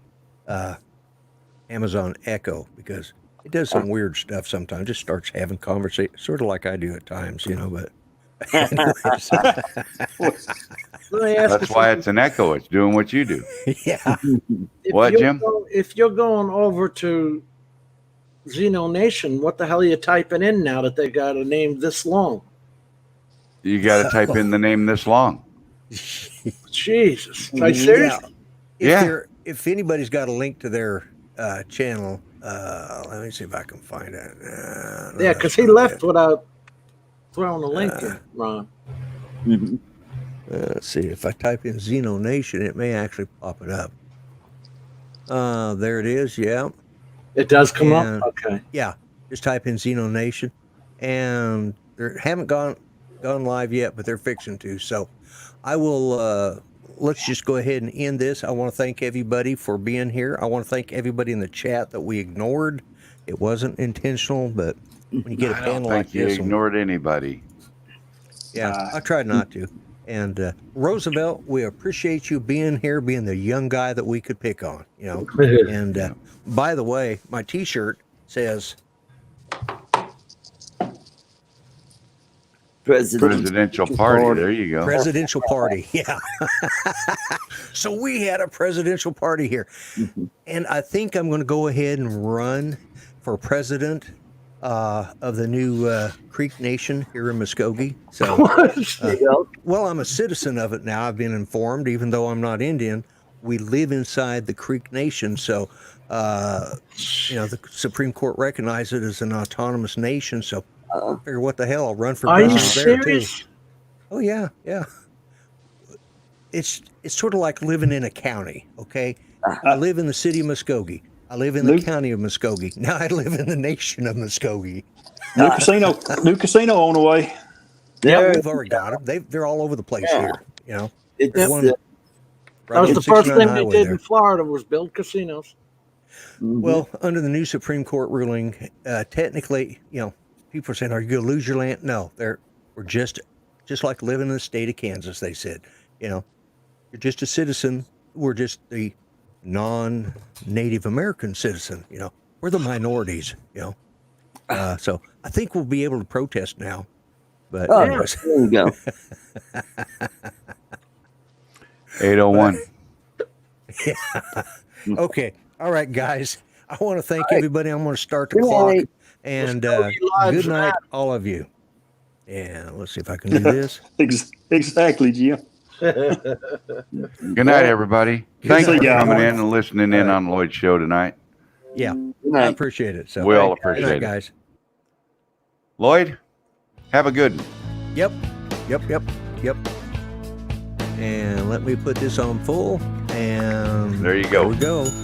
Amazon Echo because it does some weird stuff sometimes. Just starts having conversation, sort of like I do at times, But anyways, Let me ask That's you why something. it's an echo. It's doing what you do. yeah. If What, you're Jim? if you're going over to Xeno Nation, what the hell are you typing in now that they got a name this long? You got to type in the name this long. Jesus. Are you serious? Yeah. If anybody's got a link to their channel, let me see if I can find it. Yeah, because he left without throwing a link in, Ron. Mhm. Let's see. If I type in Xeno Nation, it may actually pop it up. There it is. Yeah. It does come And- up? Okay. Yeah. Just type in Xeno Nation. And they haven't gone live yet, but they're fixing to. So I will let's just go ahead and end this. I want to thank everybody for being here. I want to thank everybody in the chat that we ignored. It wasn't intentional, but when you get a I don't panel like think you this, ignored anybody. yeah, I tried not to. And Roosevelt, we appreciate you being here, being the young guy that we could pick on, you know. And by the way, my T-shirt says Presidential party. There you go. presidential party. Yeah. So we had a presidential party here. And I think I'm going to go ahead and run for president of the new Creek Nation here in Muskogee. So, well, I'm a citizen of it now. I've been informed, even though I'm not Indian. We live inside the Creek Nation. So, you know, the Supreme Court recognized it as an autonomous nation. So I figure, what the hell, I'll run for Are you president there, too. serious? Oh, yeah, yeah. It's sort of like living in a county, okay? I live in the city of Muskogee. I live in the county of Muskogee. Now I live in the nation of Muskogee. New casino on the way. Yeah, we've already got them. They're all over the place here, you know. It's There's one That right was on the first 69 thing they highway did there. in Florida was build casinos. Well, under the new Supreme Court ruling, technically, you know, people are saying, "Are you going to lose your land?" No, we're just like living in the state of Kansas. They said, you know, you're just a citizen. We're just the non-Native American citizen. You know, we're the minorities. You know, so I think we'll be able to protest now. But anyways, there you go. 801. yeah. Okay. All right, guys. I want to thank everybody. I'm going to start the clock. night. And Muskogee good night, Live. all of you. And let's see if I can do this. Exactly, Jim. Good night, everybody. Thanks night, for guys. coming in and listening in on Lloyd's show tonight. Yeah, Good I night. appreciate it. So We all good night, appreciate it. guys. Lloyd, have a good one. Yep. And let me put this on full. And There you go. There we go.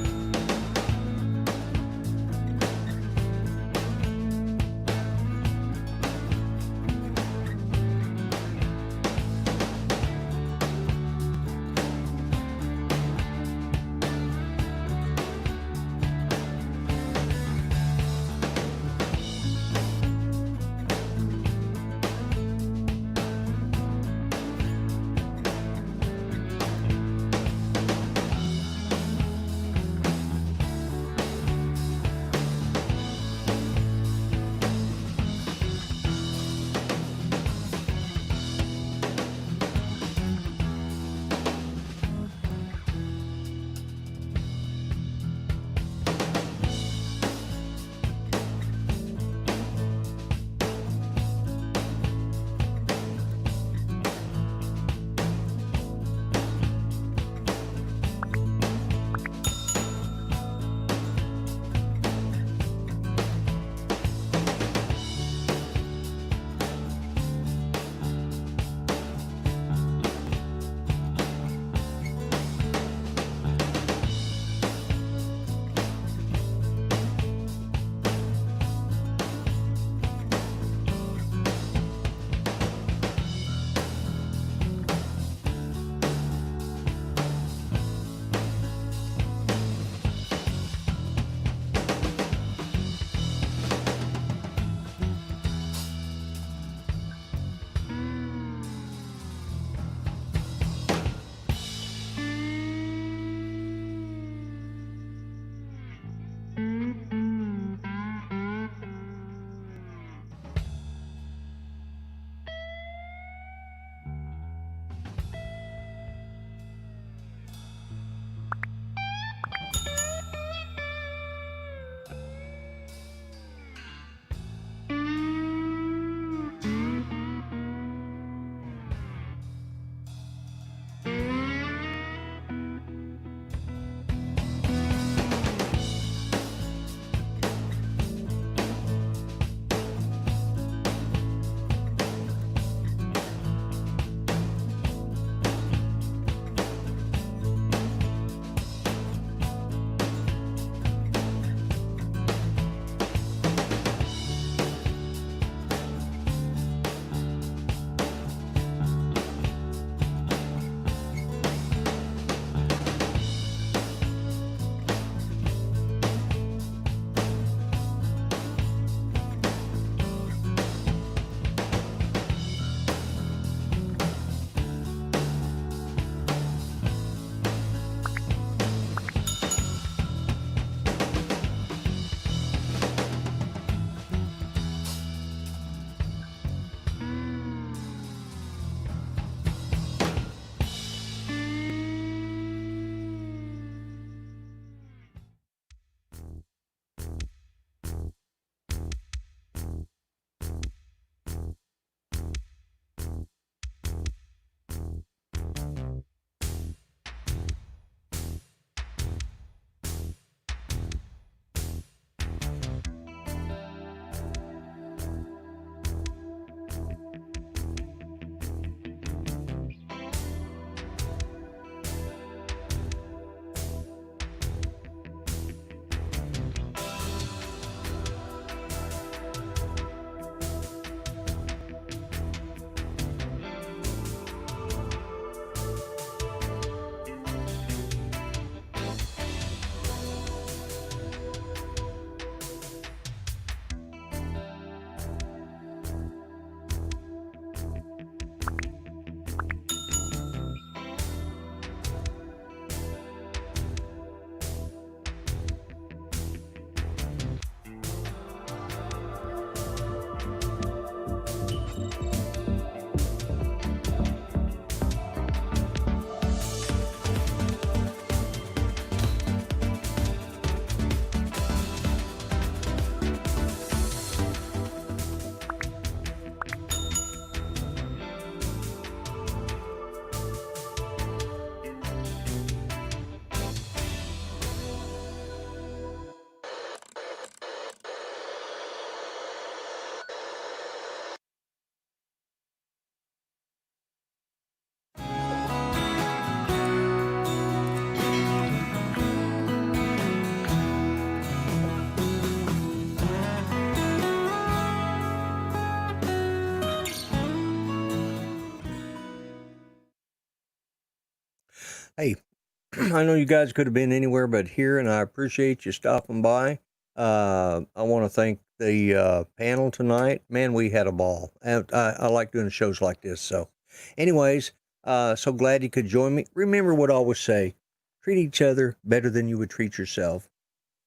Hey, I know you guys could have been anywhere but here, and I appreciate you stopping by. I want to thank the panel tonight. Man, we had a ball. I like doing shows like this. So, anyways, so glad you could join me. Remember what I always say: treat each other better than you would treat yourself.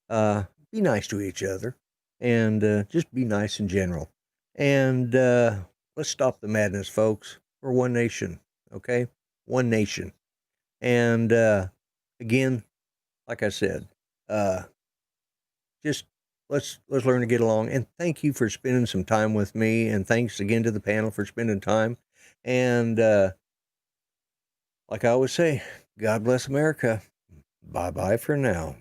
Be nice to each other, and just be nice in general. And let's stop the madness, folks. We're one nation, okay? One nation. And again, like I said, just let's learn to get along. And thank you for spending some time with me. And thanks again to the panel for spending time. And like I always say, God bless America. Bye bye for now.